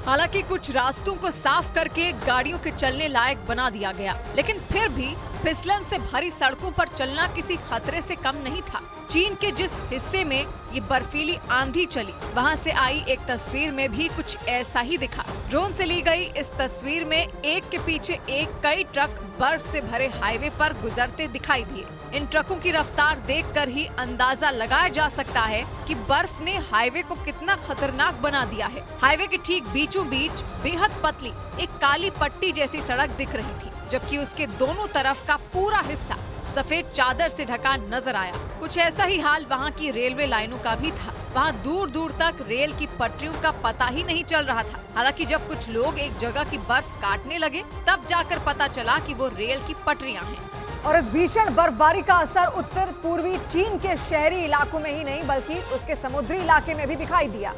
हालांकि कुछ रास्तों को साफ करके गाड़ियों के चलने लायक बना दिया गया, लेकिन फिर भी फिसलन से भरी सड़कों पर चलना किसी खतरे से कम नहीं था। चीन के जिस हिस्से में ये बर्फीली आंधी चली, वहां से आई एक तस्वीर में भी कुछ ऐसा ही दिखा। ड्रोन से ली गई इस तस्वीर में एक के पीछे एक कई ट्रक बर्फ से भरे हाईवे पर गुजरते दिखाई दिए। इन ट्रकों की रफ्तार देखकर ही अंदाजा लगाया जा सकता है कि बर्फ ने हाईवे को कितना खतरनाक बना दिया है। हाईवे के ठीक बीचों बीच बेहद पतली एक काली पट्टी जैसी सड़क दिख रही थी, जबकि उसके दोनों तरफ का पूरा हिस्सा सफेद चादर से ढका नजर आया। कुछ ऐसा ही हाल वहां की रेलवे लाइनों का भी था। वहां दूर दूर तक रेल की पटरियों का पता ही नहीं चल रहा था। हालांकि जब कुछ लोग एक जगह की बर्फ काटने लगे, तब जाकर पता चला कि वो रेल की पटरियां हैं। और इस भीषण बर्फबारी का असर उत्तर पूर्वी चीन के शहरी इलाकों में ही नहीं, बल्कि उसके समुद्री इलाके में भी दिखाई दिया।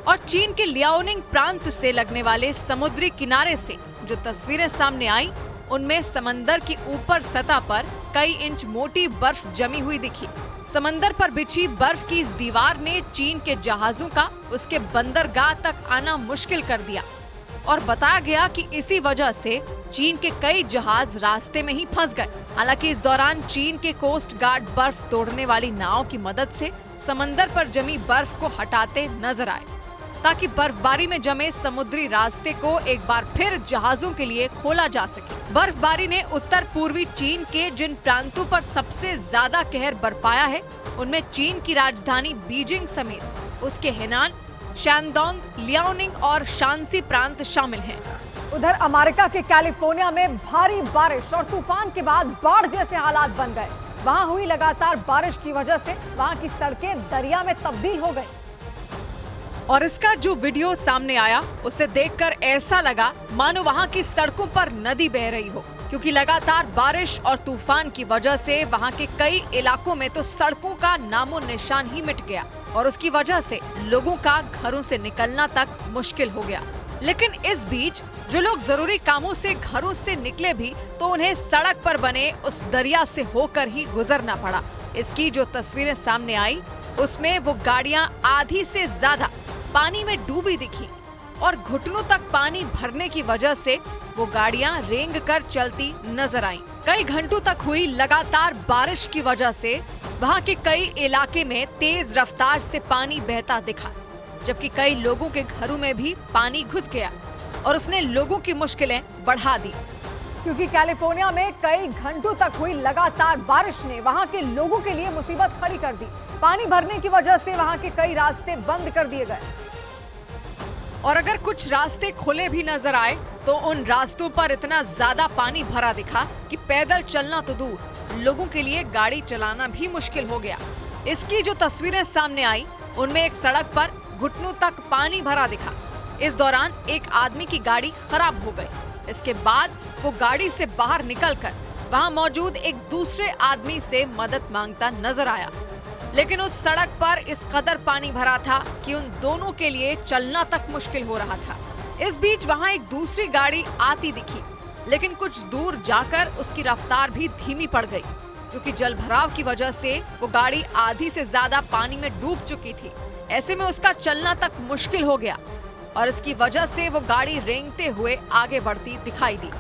और चीन के लियाओनिंग प्रांत से लगने वाले समुद्री किनारे से जो तस्वीरें सामने आई, उनमें समंदर की ऊपर सतह पर कई इंच मोटी बर्फ जमी हुई दिखी। समंदर पर बिछी बर्फ की इस दीवार ने चीन के जहाजों का उसके बंदरगाह तक आना मुश्किल कर दिया। और बताया गया कि इसी वजह से चीन के कई जहाज रास्ते में ही फंस गए। हालांकि इस दौरान चीन के कोस्ट गार्ड बर्फ तोड़ने वाली नाव की मदद से समंदर पर जमी बर्फ को हटाते नजर आए, ताकि बर्फबारी में जमे समुद्री रास्ते को एक बार फिर जहाजों के लिए खोला जा सके। बर्फबारी ने उत्तर पूर्वी चीन के जिन प्रांतों पर सबसे ज्यादा कहर बरपाया है, उनमें चीन की राजधानी बीजिंग समेत उसके हेनान, शैनडोंग, लियाओनिंग और शांसी प्रांत शामिल हैं। उधर अमेरिका के कैलिफोर्निया में भारी बारिश और तूफान के बाद बाढ़ जैसे हालात बन गए। वहां हुई लगातार बारिश की वजह से वहां की सड़कें दरिया में तब्दील हो गई। और इसका जो वीडियो सामने आया, उसे देखकर ऐसा लगा मानो वहां की सड़कों पर नदी बह रही हो, क्योंकि लगातार बारिश और तूफान की वजह से वहां के कई इलाकों में तो सड़कों का नामो निशान ही मिट गया और उसकी वजह से लोगों का घरों से निकलना तक मुश्किल हो गया। लेकिन इस बीच जो लोग जरूरी कामों से घरों से निकले भी, तो उन्हें सड़क पर बने उस दरिया से होकर ही गुजरना पड़ा। इसकी जो तस्वीरें सामने आई, उसमें वो गाड़ियां आधी से ज्यादा पानी में डूबी दिखी और घुटनों तक पानी भरने की वजह से वो गाड़ियां रेंग कर चलती नजर आईं। कई घंटों तक हुई लगातार बारिश की वजह से वहां के कई इलाके में तेज रफ्तार से पानी बहता दिखा, जबकि कई लोगों के घरों में भी पानी घुस गया और उसने लोगों की मुश्किलें बढ़ा दी। क्योंकि कैलिफोर्निया में कई घंटों तक हुई लगातार बारिश ने वहां के लोगों के लिए मुसीबत खड़ी कर दी। पानी भरने की वजह से वहां के कई रास्ते बंद कर दिए गए और अगर कुछ रास्ते खुले भी नजर आए, तो उन रास्तों पर इतना ज्यादा पानी भरा दिखा कि पैदल चलना तो दूर, लोगों के लिए गाड़ी चलाना भी मुश्किल हो गया। इसकी जो तस्वीरें सामने आई, उनमें एक सड़क पर घुटनों तक पानी भरा दिखा। इस दौरान एक आदमी की गाड़ी खराब हो गई। इसके बाद वो गाड़ी से बाहर निकलकर वहां मौजूद एक दूसरे आदमी से मदद मांगता नजर आया, लेकिन उस सड़क पर इस कदर पानी भरा था कि उन दोनों के लिए चलना तक मुश्किल हो रहा था। इस बीच वहां एक दूसरी गाड़ी आती दिखी, लेकिन कुछ दूर जाकर उसकी रफ्तार भी धीमी पड़ गई, क्योंकि जलभराव की वजह से वो गाड़ी आधी से ज्यादा पानी में डूब चुकी थी। ऐसे में उसका चलना तक मुश्किल हो गया और इसकी वजह से वो गाड़ी रेंगते हुए आगे बढ़ती दिखाई दी।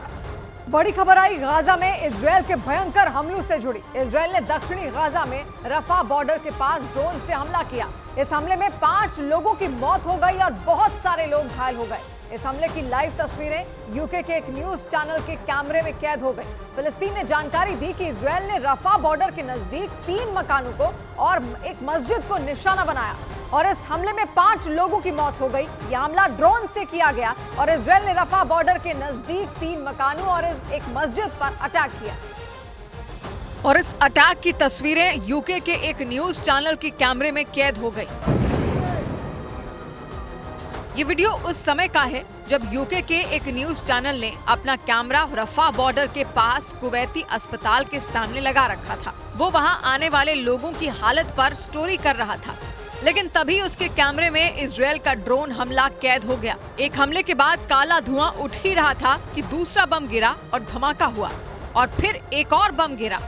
बड़ी खबर आई गाजा में इजरायल के भयंकर हमलों से जुड़ी। इजरायल ने दक्षिणी गाजा में रफा बॉर्डर के पास ड्रोन से हमला किया। इस हमले में 5 लोगों की मौत हो गई और बहुत सारे लोग घायल हो गए। इस हमले की लाइव तस्वीरें यूके के एक न्यूज चैनल के कैमरे में कैद हो गई। फिलिस्तीन ने जानकारी दी कि इजरायल ने रफा बॉर्डर के नजदीक 3 मकानों को और एक मस्जिद को निशाना बनाया और इस हमले में 5 लोगों की मौत हो गई। यह हमला ड्रोन से किया गया और इजरायल ने रफा बॉर्डर के नजदीक 3 मकानों और एक मस्जिद पर अटैक किया। और इस अटैक की तस्वीरें यूके के एक न्यूज चैनल के कैमरे में कैद हो गई। ये वीडियो उस समय का है जब यूके के एक न्यूज चैनल ने अपना कैमरा रफा बॉर्डर के पास कुवैती अस्पताल के सामने लगा रखा था। वो वहां आने वाले लोगों की हालत पर स्टोरी कर रहा था। लेकिन तभी उसके कैमरे में इजराइल का ड्रोन हमला कैद हो गया। एक हमले के बाद काला धुआं उठ ही रहा था कि दूसरा बम गिरा और धमाका हुआ और फिर एक और बम गिरा।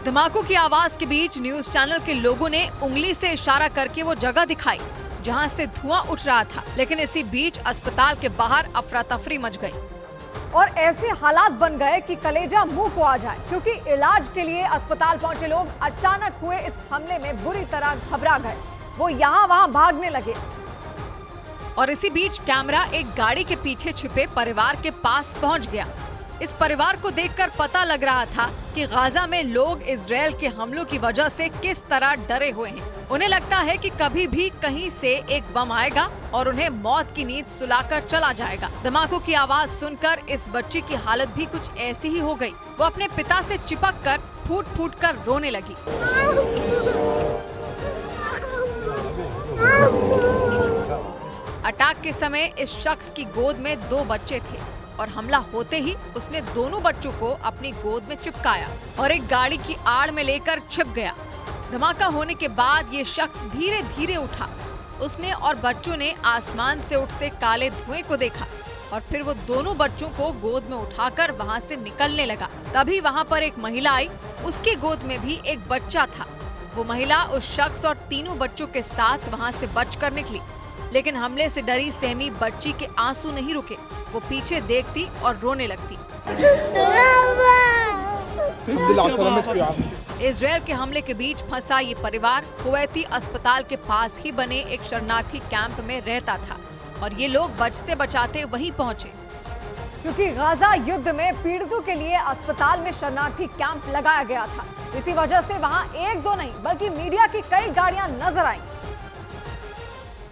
धमाकों की आवाज के बीच न्यूज चैनल के लोगों ने उंगली से इशारा करके वो जगह दिखाई जहां से धुआं उठ रहा था, लेकिन इसी बीच अस्पताल के बाहर अफरा तफरी मच गई और ऐसे हालात बन गए कि कलेजा मुंह को आ जाए, क्योंकि इलाज के लिए अस्पताल पहुंचे लोग अचानक हुए इस हमले में बुरी तरह घबरा गए। वो यहाँ वहाँ भागने लगे और इसी बीच कैमरा एक गाड़ी के पीछे छिपे परिवार के पास पहुंच गया। इस परिवार को देखकर पता लग रहा था कि गाजा में लोग इजराइल के हमलों की वजह से किस तरह डरे हुए हैं। उन्हें लगता है कि कभी भी कहीं से एक बम आएगा और उन्हें मौत की नींद सुलाकर चला जाएगा। धमाकों की आवाज सुनकर इस बच्ची की हालत भी कुछ ऐसी ही हो गई। वो अपने पिता से चिपक कर फूट फूट कर रोने लगी। अटैक के समय इस शख्स की गोद में 2 बच्चे थे और हमला होते ही उसने दोनों बच्चों को अपनी गोद में चिपकाया और एक गाड़ी की आड़ में लेकर छिप गया। धमाका होने के बाद ये शख्स धीरे धीरे उठा। उसने और बच्चों ने आसमान से उठते काले धुएं को देखा और फिर वो दोनों बच्चों को गोद में उठाकर वहाँ से निकलने लगा। तभी वहाँ पर एक महिला आई, उसकी गोद में भी एक बच्चा था। वो महिला उस शख्स और तीनों बच्चों के साथ वहाँ से बचकर निकली, लेकिन हमले से डरी सहमी बच्ची के आंसू नहीं रुके। वो पीछे देखती और रोने लगती। इजराइल के हमले के बीच फंसा ये परिवार कुवैती अस्पताल के पास ही बने एक शरणार्थी कैंप में रहता था और ये लोग बचते बचाते वहीं पहुंचे, क्योंकि गाजा युद्ध में पीड़ितों के लिए अस्पताल में शरणार्थी कैंप लगाया गया था। इसी वजह से वहां 1-2 नहीं बल्कि मीडिया की कई गाड़ियां नजर आईं।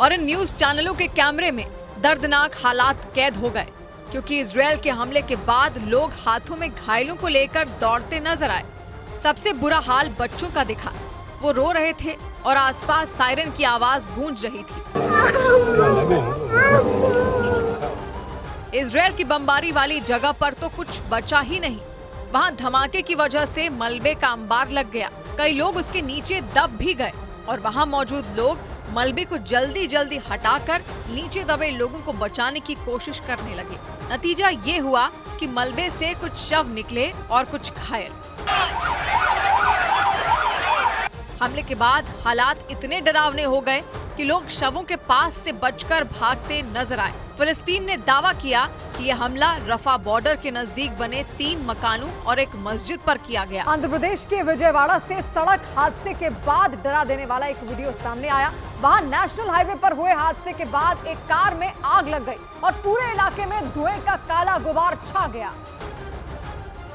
और इन न्यूज चैनलों के कैमरे में दर्दनाक हालात कैद हो गए, क्योंकि इजराइल के हमले के बाद लोग हाथों में घायलों को लेकर दौड़ते नजर आए। सबसे बुरा हाल बच्चों का दिखा। वो रो रहे थे और आसपास सायरन की आवाज गूंज रही थी। इजराइल की बमबारी वाली जगह पर तो कुछ बचा ही नहीं। वहां धमाके की वजह से मलबे का अंबार लग गया। कई लोग उसके नीचे दब भी गए और वहां मौजूद लोग मलबे को जल्दी जल्दी हटाकर नीचे दबे लोगों को बचाने की कोशिश करने लगे। नतीजा ये हुआ कि मलबे से कुछ शव निकले और कुछ घायल। हमले के बाद हालात इतने डरावने हो गए कि लोग शवों के पास से बचकर भागते नजर आए। फिलिस्तीन ने दावा किया कि यह हमला रफा बॉर्डर के नजदीक बने 3 मकानों और एक मस्जिद पर किया गया। आंध्र प्रदेश के विजयवाड़ा से सड़क हादसे के बाद डरा देने वाला एक वीडियो सामने आया। वहां नेशनल हाईवे पर हुए हादसे के बाद एक कार में आग लग गई और पूरे इलाके में धुएं का काला गुबार छा गया।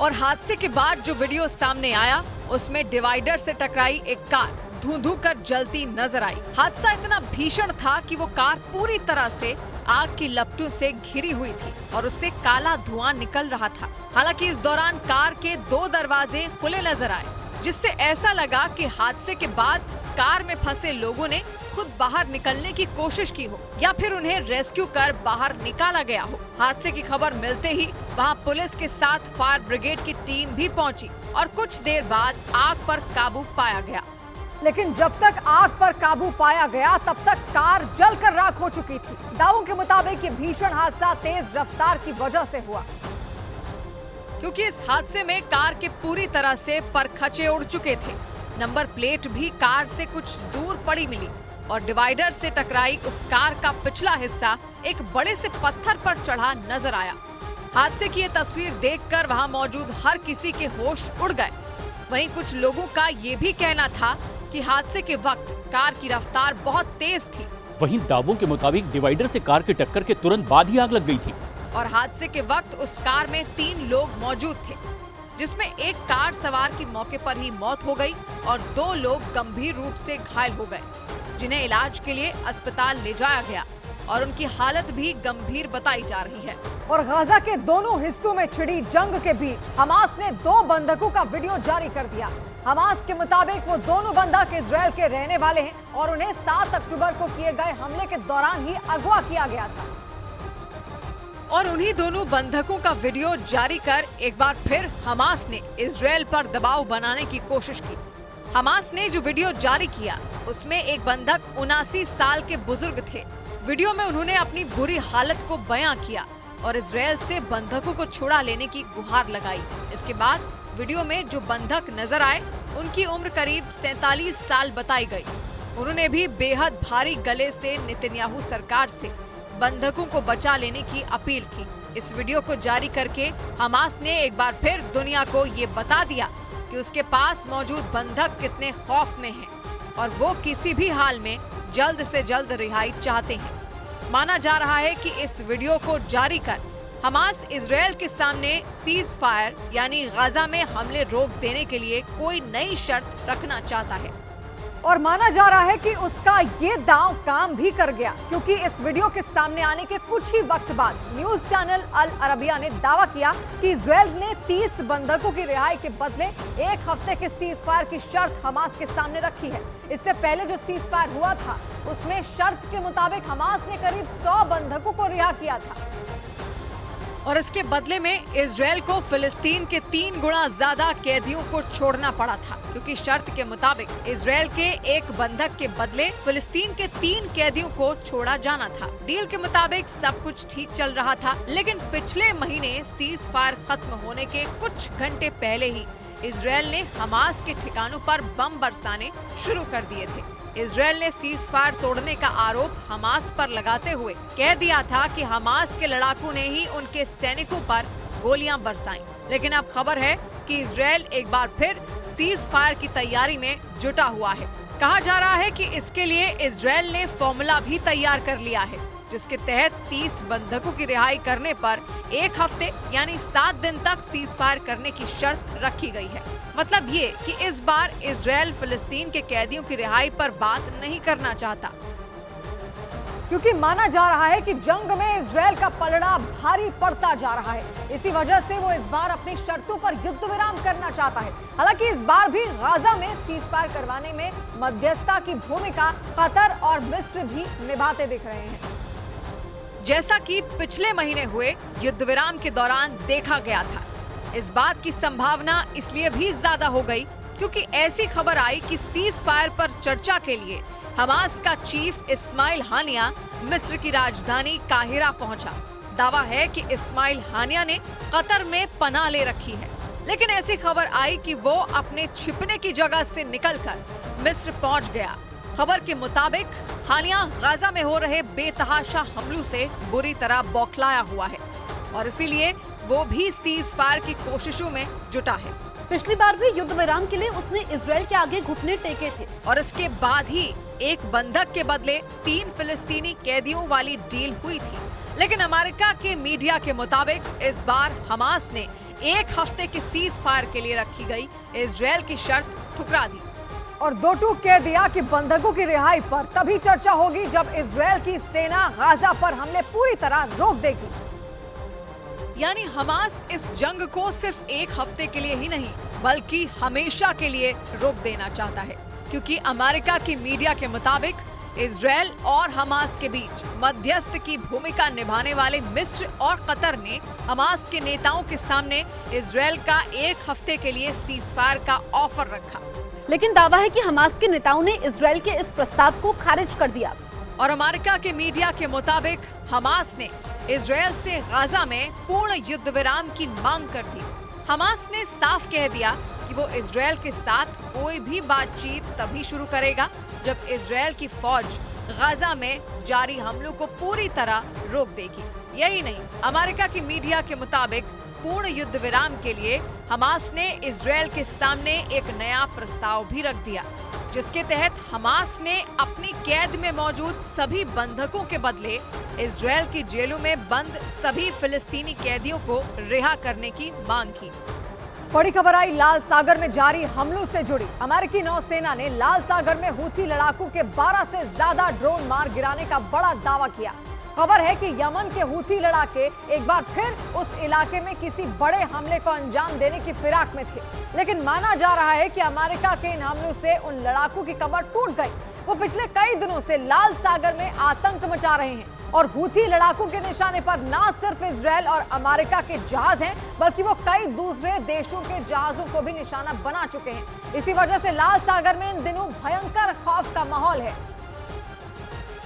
और हादसे के बाद जो वीडियो सामने आया उसमें डिवाइडर से टकराई एक कार धू-धू कर जलती नजर आई। हादसा इतना भीषण था कि वो कार पूरी तरह से आग की लपटों से घिरी हुई थी और उससे काला धुआं निकल रहा था। हालांकि इस दौरान कार के 2 दरवाजे खुले नजर आए, जिससे ऐसा लगा कि हादसे के बाद कार में फंसे लोगों ने खुद बाहर निकलने की कोशिश की हो या फिर उन्हें रेस्क्यू कर बाहर निकाला गया हो। हादसे की खबर मिलते ही वहां पुलिस के साथ फायर ब्रिगेड की टीम भी पहुंची और कुछ देर बाद आग पर काबू पाया गया। लेकिन जब तक आग पर काबू पाया गया तब तक कार जलकर राख हो चुकी थी। दावों के मुताबिक ये भीषण हादसा तेज रफ्तार की वजह से हुआ, क्योंकि इस हादसे में कार के पूरी तरह से परखचे उड़ चुके थे। नंबर प्लेट भी कार से कुछ दूर पड़ी मिली और डिवाइडर से टकराई उस कार का पिछला हिस्सा एक बड़े से पत्थर पर चढ़ा नजर आया। हादसे की ये तस्वीर देखकर वहां मौजूद हर किसी के होश उड़ गए। वहीं कुछ लोगों का ये भी कहना था कि हादसे के वक्त कार की रफ्तार बहुत तेज थी। वहीं दावों के मुताबिक डिवाइडर से कार की टक्कर के तुरंत बाद ही आग लग गई थी और हादसे के वक्त उस कार में 3 लोग मौजूद थे, जिसमें एक कार सवार की मौके पर ही मौत हो गई और 2 लोग गंभीर रूप से घायल हो गए, जिन्हें इलाज के लिए अस्पताल ले जाया गया और उनकी हालत भी गंभीर बताई जा रही है। और गाजा के दोनों हिस्सों में छिड़ी जंग के बीच हमास ने 2 बंधकों का वीडियो जारी कर दिया। हमास के मुताबिक वो दोनों बंधक इजराइल के रहने वाले हैं और उन्हें 7 अक्टूबर को किए गए हमले के दौरान ही अगवा किया गया था। और उन्हीं दोनों बंधकों का वीडियो जारी कर एक बार फिर हमास ने इजराइल पर दबाव बनाने की कोशिश की। हमास ने जो वीडियो जारी किया उसमें एक बंधक 79 साल के बुजुर्ग थे। वीडियो में उन्होंने अपनी बुरी हालत को बयां किया और इजराइल से बंधकों को छुड़ा लेने की गुहार लगाई। इसके बाद वीडियो में जो बंधक नजर आए उनकी उम्र करीब 47 साल बताई गई। उन्होंने भी बेहद भारी गले से नेतन्याहू सरकार से बंधकों को बचा लेने की अपील की। इस वीडियो को जारी करके हमास ने एक बार फिर दुनिया को ये बता दिया कि उसके पास मौजूद बंधक कितने खौफ में हैं और वो किसी भी हाल में जल्द से जल्द रिहाई चाहते हैं। माना जा रहा है कि इस वीडियो को जारी कर हमास इजराइल के सामने सीज फायर यानी गाजा में हमले रोक देने के लिए कोई नई शर्त रखना चाहता है। और माना जा रहा है कि उसका ये दांव काम भी कर गया, क्योंकि इस वीडियो के सामने आने के कुछ ही वक्त बाद न्यूज चैनल अल अरबिया ने दावा किया कि इजराइल ने 30 बंधकों की रिहाई के बदले 1 हफ्ते के सीज फायर की शर्त हमास के सामने रखी है। इससे पहले जो सीज फायर हुआ था उसमें शर्त के मुताबिक हमास ने करीब 100 बंधकों को रिहा किया था और इसके बदले में इजराइल को फिलिस्तीन के 3 गुना ज्यादा कैदियों को छोड़ना पड़ा था, क्योंकि शर्त के मुताबिक इजराइल के एक बंधक के बदले फिलिस्तीन के 3 कैदियों को छोड़ा जाना था। डील के मुताबिक सब कुछ ठीक चल रहा था, लेकिन पिछले महीने सीज फायर खत्म होने के कुछ घंटे पहले ही इजराइल ने हमास के ठिकानों पर बम बरसाने शुरू कर दिए थे। इजराइल ने सीज फायर तोड़ने का आरोप हमास पर लगाते हुए कह दिया था कि हमास के लड़ाकू ने ही उनके सैनिकों पर गोलियां बरसाईं। लेकिन अब खबर है कि इजराइल एक बार फिर सीज फायर की तैयारी में जुटा हुआ है। कहा जा रहा है कि इसके लिए इजराइल ने फॉर्मूला भी तैयार कर लिया है, जिसके तहत 30 बंधकों की रिहाई करने पर 1 हफ्ते यानी 7 दिन तक सीज फायर करने की शर्त रखी गई है। मतलब ये कि इस बार इजराइल फिलिस्तीन के कैदियों की रिहाई पर बात नहीं करना चाहता, क्योंकि माना जा रहा है कि जंग में इजराइल का पलड़ा भारी पड़ता जा रहा है। इसी वजह से वो इस बार अपनी शर्तों पर युद्ध विराम करना चाहता है। हालांकि इस बार भी गाजा में सीज फायर करवाने में मध्यस्थता की भूमिका कतर और मिस्र भी निभाते दिख रहे हैं, जैसा कि पिछले महीने हुए युद्ध विराम के दौरान देखा गया था। इस बात की संभावना इसलिए भी ज्यादा हो गई क्योंकि ऐसी खबर आई कि सीज फायर पर चर्चा के लिए हमास का चीफ इस्माइल हानिया मिस्र की राजधानी काहिरा पहुंचा। दावा है कि इस्माइल हानिया ने कतर में पनाह ले रखी है, लेकिन ऐसी खबर आई कि वो अपने छिपने की जगह से निकलकर मिस्र पहुंच गया। खबर के मुताबिक हानिया गाजा में हो रहे बेतहाशा हमलों से बुरी तरह बौखलाया हुआ है और इसीलिए वो भी सीज फायर की कोशिशों में जुटा है। पिछली बार भी युद्ध विराम के लिए उसने इजराइल के आगे घुटने टेके थे और इसके बाद ही एक बंधक के बदले 3 फिलिस्तीनी कैदियों वाली डील हुई थी। लेकिन अमेरिका के मीडिया के मुताबिक इस बार हमास ने 1 हफ्ते की सीज फायर के लिए रखी गई इजराइल की शर्त ठुकरा दी और 2 टूक कह दिया कि बंधकों की रिहाई पर तभी चर्चा होगी जब इजराइल की सेना गाजा पर हमले पूरी तरह रोक देगी। यानी हमास इस जंग को सिर्फ 1 हफ्ते के लिए ही नहीं बल्कि हमेशा के लिए रोक देना चाहता है, क्योंकि अमेरिका की मीडिया के मुताबिक इजराइल और हमास के बीच मध्यस्थ की भूमिका निभाने वाले मिस्र और कतर ने हमास के नेताओं के सामने इजराइल का 1 हफ्ते के लिए सीज फायर का ऑफर रखा। लेकिन दावा है कि हमास के नेताओं ने इजराइल के इस प्रस्ताव को खारिज कर दिया और अमेरिका के मीडिया के मुताबिक हमास ने इजराइल से गाजा में पूर्ण युद्ध विराम की मांग कर दी। हमास ने साफ कह दिया कि वो इजराइल के साथ कोई भी बातचीत तभी शुरू करेगा जब इजराइल की फौज गाजा में जारी हमलों को पूरी तरह रोक देगी। यही नहीं, अमेरिका की मीडिया के मुताबिक पूर्ण युद्ध विराम के लिए हमास ने इजराइल के सामने एक नया प्रस्ताव भी रख दिया, जिसके तहत हमास ने अपनी कैद में मौजूद सभी बंधकों के बदले इजराइल की जेलों में बंद सभी फिलिस्तीनी कैदियों को रिहा करने की मांग की। बड़ी खबर आई लाल सागर में जारी हमलों से जुड़ी। अमेरिकी नौसेना ने लाल सागर में हूथी लड़ाकू के 12 से ज्यादा ड्रोन मार गिराने का बड़ा दावा किया। खबर है कि यमन के हूथी लड़ाके एक बार फिर उस इलाके में किसी बड़े हमले को अंजाम देने की फिराक में थे, लेकिन माना जा रहा है कि अमेरिका के इन हमलों से उन लड़ाकू की कमर टूट गई। वो पिछले कई दिनों से लाल सागर में आतंक मचा रहे हैं। और हूथी लड़ाकू के निशाने पर न सिर्फ इजराइल और अमेरिका के जहाज हैं, बल्कि वो कई दूसरे देशों के जहाजों को भी निशाना बना चुके हैं। इसी वजह से लाल सागर में इन दिनों भयंकर खौफ का माहौल है।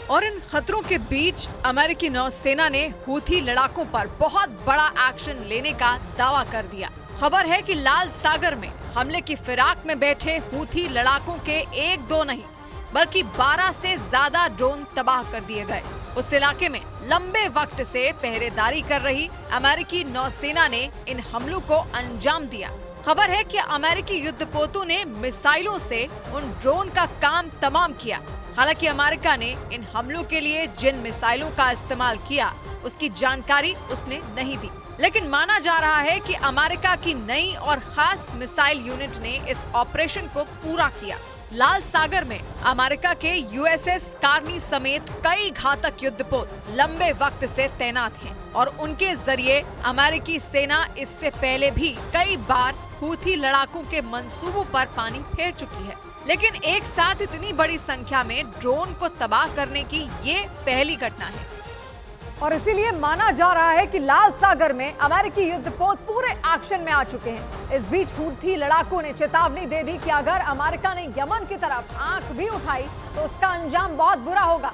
और इन खतरों के बीच अमेरिकी नौसेना ने हूथी लड़ाकों पर बहुत बड़ा एक्शन लेने का दावा कर दिया। खबर है कि लाल सागर में हमले की फिराक में बैठे हूथी लड़ाकों के 1-2 नहीं बल्कि 12 से ज्यादा ड्रोन तबाह कर दिए गए। उस इलाके में लंबे वक्त से पहरेदारी कर रही अमेरिकी नौसेना ने इन हमलों को अंजाम दिया। खबर है कि अमेरिकी युद्धपोतों ने मिसाइलों से उन ड्रोन का काम तमाम किया। हालांकि अमेरिका ने इन हमलों के लिए जिन मिसाइलों का इस्तेमाल किया उसकी जानकारी उसने नहीं दी, लेकिन माना जा रहा है कि अमेरिका की नई और खास मिसाइल यूनिट ने इस ऑपरेशन को पूरा किया। लाल सागर में अमेरिका के USS कार्नी समेत कई घातक युद्धपोत लंबे वक्त से तैनात हैं और उनके जरिए अमेरिकी सेना इससे पहले भी कई बार हूथी लड़ाकों के मंसूबों पर पानी फेर चुकी है, लेकिन एक साथ इतनी बड़ी संख्या में ड्रोन को तबाह करने की ये पहली घटना है। और इसीलिए माना जा रहा है कि लाल सागर में अमेरिकी युद्धपोत पूरे एक्शन में आ चुके हैं। इस बीच हूथी लड़ाकों ने चेतावनी दे दी कि अगर अमेरिका ने यमन की तरफ आंख भी उठाई तो उसका अंजाम बहुत बुरा होगा।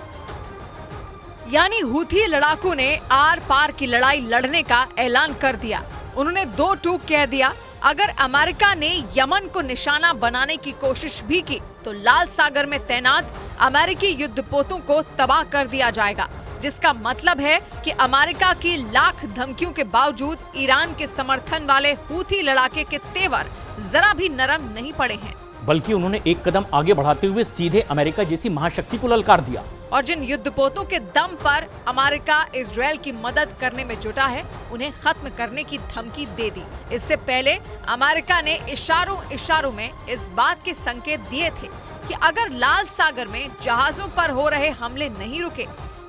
यानी हूथी लड़ाकों ने आर पार की लड़ाई लड़ने का ऐलान कर दिया। उन्होंने 2 टूक कह दिया, अगर अमेरिका ने यमन को निशाना बनाने की कोशिश भी की तो लाल सागर में तैनात अमेरिकी युद्धपोतों को तबाह कर दिया जाएगा, जिसका मतलब है कि अमेरिका की लाख धमकियों के बावजूद ईरान के समर्थन वाले हूथी लड़ाके के तेवर जरा भी नरम नहीं पड़े हैं, बल्कि उन्होंने एक कदम आगे बढ़ाते हुए सीधे अमेरिका जैसी महाशक्ति को ललकार दिया। और जिन युद्धपोतों के दम पर अमेरिका इजराइल की मदद करने में जुटा है, उन्हें खत्म करने की धमकी दे दी। इससे पहले अमेरिका ने इशारों में इस बात के संकेत दिए थे कि अगर लाल सागर में जहाजों पर हो रहे हमले नहीं रुके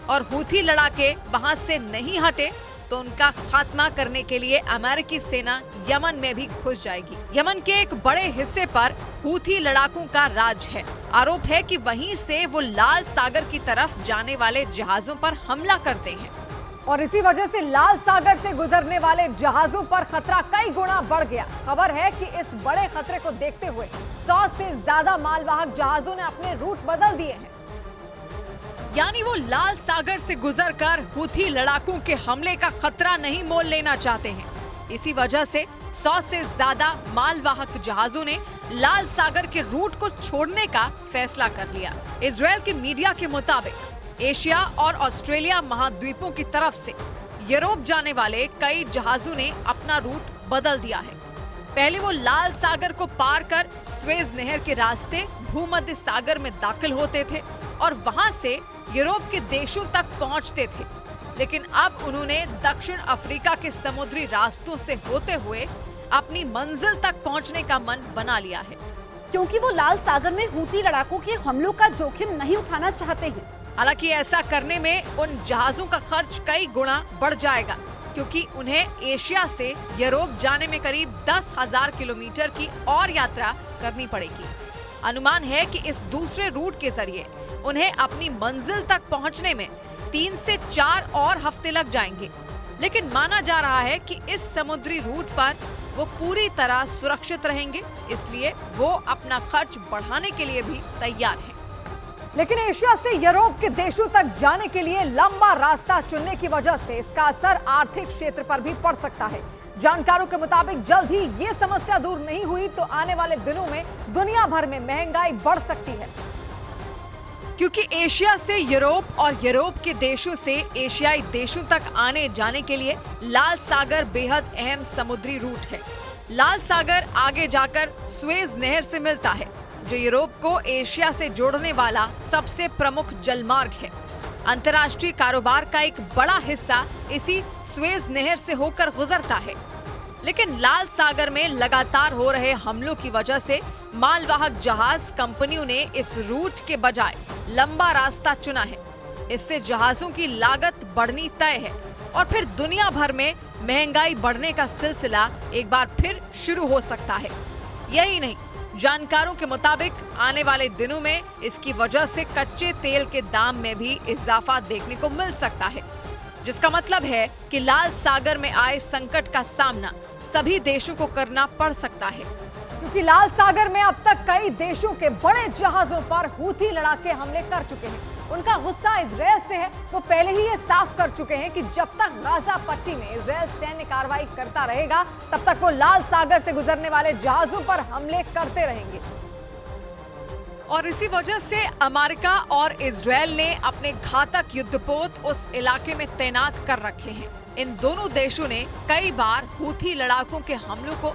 और हूथी लड़ाके वहां से नहीं हटे तो उनका खात्मा करने के लिए अमेरिकी सेना यमन में भी घुस जाएगी। यमन के एक बड़े हिस्से पर हूथी लड़ाकों का राज है। आरोप है कि वहीं से वो लाल सागर की तरफ जाने वाले जहाजों पर हमला करते हैं और इसी वजह से लाल सागर से गुजरने वाले जहाजों पर खतरा कई गुना बढ़ गया। खबर है कि इस बड़े खतरे को देखते हुए 100 से ज्यादा मालवाहक जहाजों ने अपने रूट बदल दिए हैं। यानी वो लाल सागर से गुजरकर हूथी लड़ाकों के हमले का खतरा नहीं मोल लेना चाहते हैं। इसी वजह से 100 से ज्यादा मालवाहक जहाजों ने लाल सागर के रूट को छोड़ने का फैसला कर लिया। इजराइल के मीडिया के मुताबिक एशिया और ऑस्ट्रेलिया महाद्वीपों की तरफ से यूरोप जाने वाले कई जहाजों ने अपना रूट बदल दिया है। पहले वो लाल सागर को पार कर स्वेज नहर के रास्ते भूमध्य सागर में दाखिल होते थे और वहां से यूरोप के देशों तक पहुंचते थे, लेकिन अब उन्होंने दक्षिण अफ्रीका के समुद्री रास्तों से होते हुए अपनी मंजिल तक पहुंचने का मन बना लिया है, क्योंकि वो लाल सागर में हूथी लड़ाकों के हमलों का जोखिम नहीं उठाना चाहते हैं। हालांकि ऐसा करने में उन जहाजों का खर्च कई गुना बढ़ जाएगा, क्योंकि उन्हें एशिया से यूरोप जाने में करीब 10,000 किलोमीटर की और यात्रा करनी पड़ेगी। अनुमान है कि इस दूसरे रूट के जरिए उन्हें अपनी मंजिल तक पहुंचने में 3 से 4 और हफ्ते लग जाएंगे, लेकिन माना जा रहा है कि इस समुद्री रूट पर वो पूरी तरह सुरक्षित रहेंगे, इसलिए वो अपना खर्च बढ़ाने के लिए भी तैयार हैं। लेकिन एशिया से यूरोप के देशों तक जाने के लिए लंबा रास्ता चुनने की वजह से इसका असर आर्थिक क्षेत्र पर भी पड़ सकता है। जानकारों के मुताबिक जल्द ही ये समस्या दूर नहीं हुई तो आने वाले दिनों में दुनिया भर में महंगाई बढ़ सकती है, क्योंकि एशिया से यूरोप और यूरोप के देशों से एशियाई देशों तक आने जाने के लिए लाल सागर बेहद अहम समुद्री रूट है। लाल सागर आगे जाकर स्वेज नहर से मिलता है, जो यूरोप को एशिया से जोड़ने वाला सबसे प्रमुख जलमार्ग है। अंतर्राष्ट्रीय कारोबार का एक बड़ा हिस्सा इसी स्वेज नहर से होकर गुजरता है, लेकिन लाल सागर में लगातार हो रहे हमलों की वजह से मालवाहक जहाज कंपनियों ने इस रूट के बजाय लंबा रास्ता चुना है। इससे जहाजों की लागत बढ़नी तय है और फिर दुनिया भर में महंगाई बढ़ने का सिलसिला एक बार फिर शुरू हो सकता है। यही नहीं, जानकारों के मुताबिक आने वाले दिनों में इसकी वजह से कच्चे तेल के दाम में भी इजाफा देखने को मिल सकता है, जिसका मतलब है कि लाल सागर में आए संकट का सामना सभी देशों को करना पड़ सकता है, क्योंकि लाल सागर में अब तक कई देशों के बड़े जहाजों पर हूथी लड़ाके हमले कर चुके हैं। उनका गुस्सा इजरायल से है। वो पहले ही ये साफ कर चुके हैं कि जब तक गाजा पट्टी में इजरायल सैन्य कार्रवाई करता रहेगा, तब तक वो लाल सागर से गुजरने वाले जहाजों पर हमले करते रहेंगे। और इसी वजह से अमेरिका और इजरायल ने अपने घातक युद्धपोत उस इलाके में तैनात कर रखे हैं। इन दोनों देशों ने कई बार हूथी लड़ाकों के हमलों को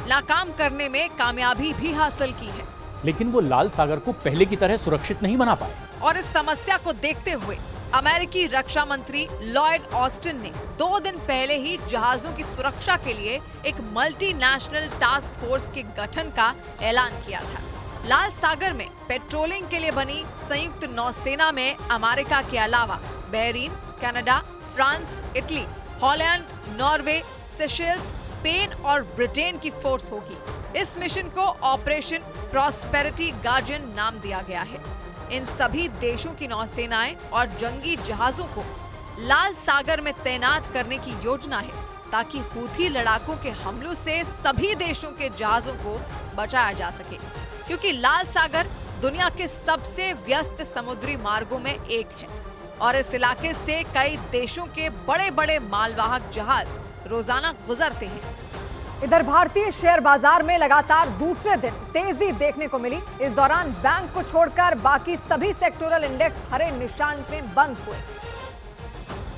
नाकाम करने में कामयाबी भी हासिल की है, लेकिन वो लाल सागर को पहले की तरह सुरक्षित नहीं बना पाए। और इस समस्या को देखते हुए अमेरिकी रक्षा मंत्री लॉयड ऑस्टिन ने 2 दिन पहले ही जहाजों की सुरक्षा के लिए एक मल्टीनेशनल टास्क फोर्स के गठन का ऐलान किया था। लाल सागर में पेट्रोलिंग के लिए बनी संयुक्त नौसेना में अमेरिका के अलावा Bahrain, Canada, France, Italy, Holland, Norway, Seychelles, Spain और ब्रिटेन की फोर्स होगी। इस मिशन को ऑपरेशन प्रॉस्पेरिटी गार्जियन नाम दिया गया है। इन सभी देशों की नौसेनाएं और जंगी जहाजों को लाल सागर में तैनात करने की योजना है, ताकि हूथी लड़ाकों के हमलों से सभी देशों के जहाजों को बचाया जा सके, क्योंकि लाल सागर दुनिया के सबसे व्यस्त समुद्री मार्गों में एक है और इस इलाके से कई देशों के बड़े बड़े मालवाहक जहाज रोजाना गुजरते हैं। इधर भारतीय शेयर बाजार में लगातार दूसरे दिन तेजी देखने को मिली। इस दौरान बैंक को छोड़कर बाकी सभी सेक्टोरल इंडेक्स हरे निशान में बंद हुए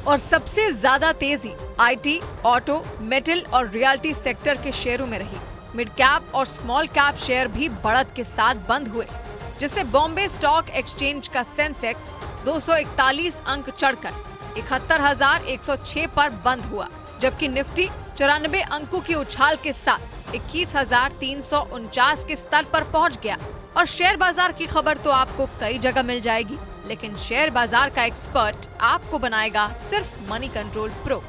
और सबसे ज्यादा तेजी आईटी, ऑटो, मेटल और रियल्टी सेक्टर के शेयरों में रही। मिड कैप और स्मॉल कैप शेयर भी बढ़त के साथ बंद हुए, जिससे बॉम्बे स्टॉक एक्सचेंज का सेंसेक्स 241 अंक चढ़कर 71,106 पर बंद हुआ, जबकि निफ्टी 94 अंकों के उछाल के साथ 21,349 के स्तर पर पहुंच गया। और शेयर बाजार की खबर तो आपको कई जगह मिल जाएगी, लेकिन शेयर बाजार का एक्सपर्ट आपको बनाएगा सिर्फ मनी कंट्रोल प्रो।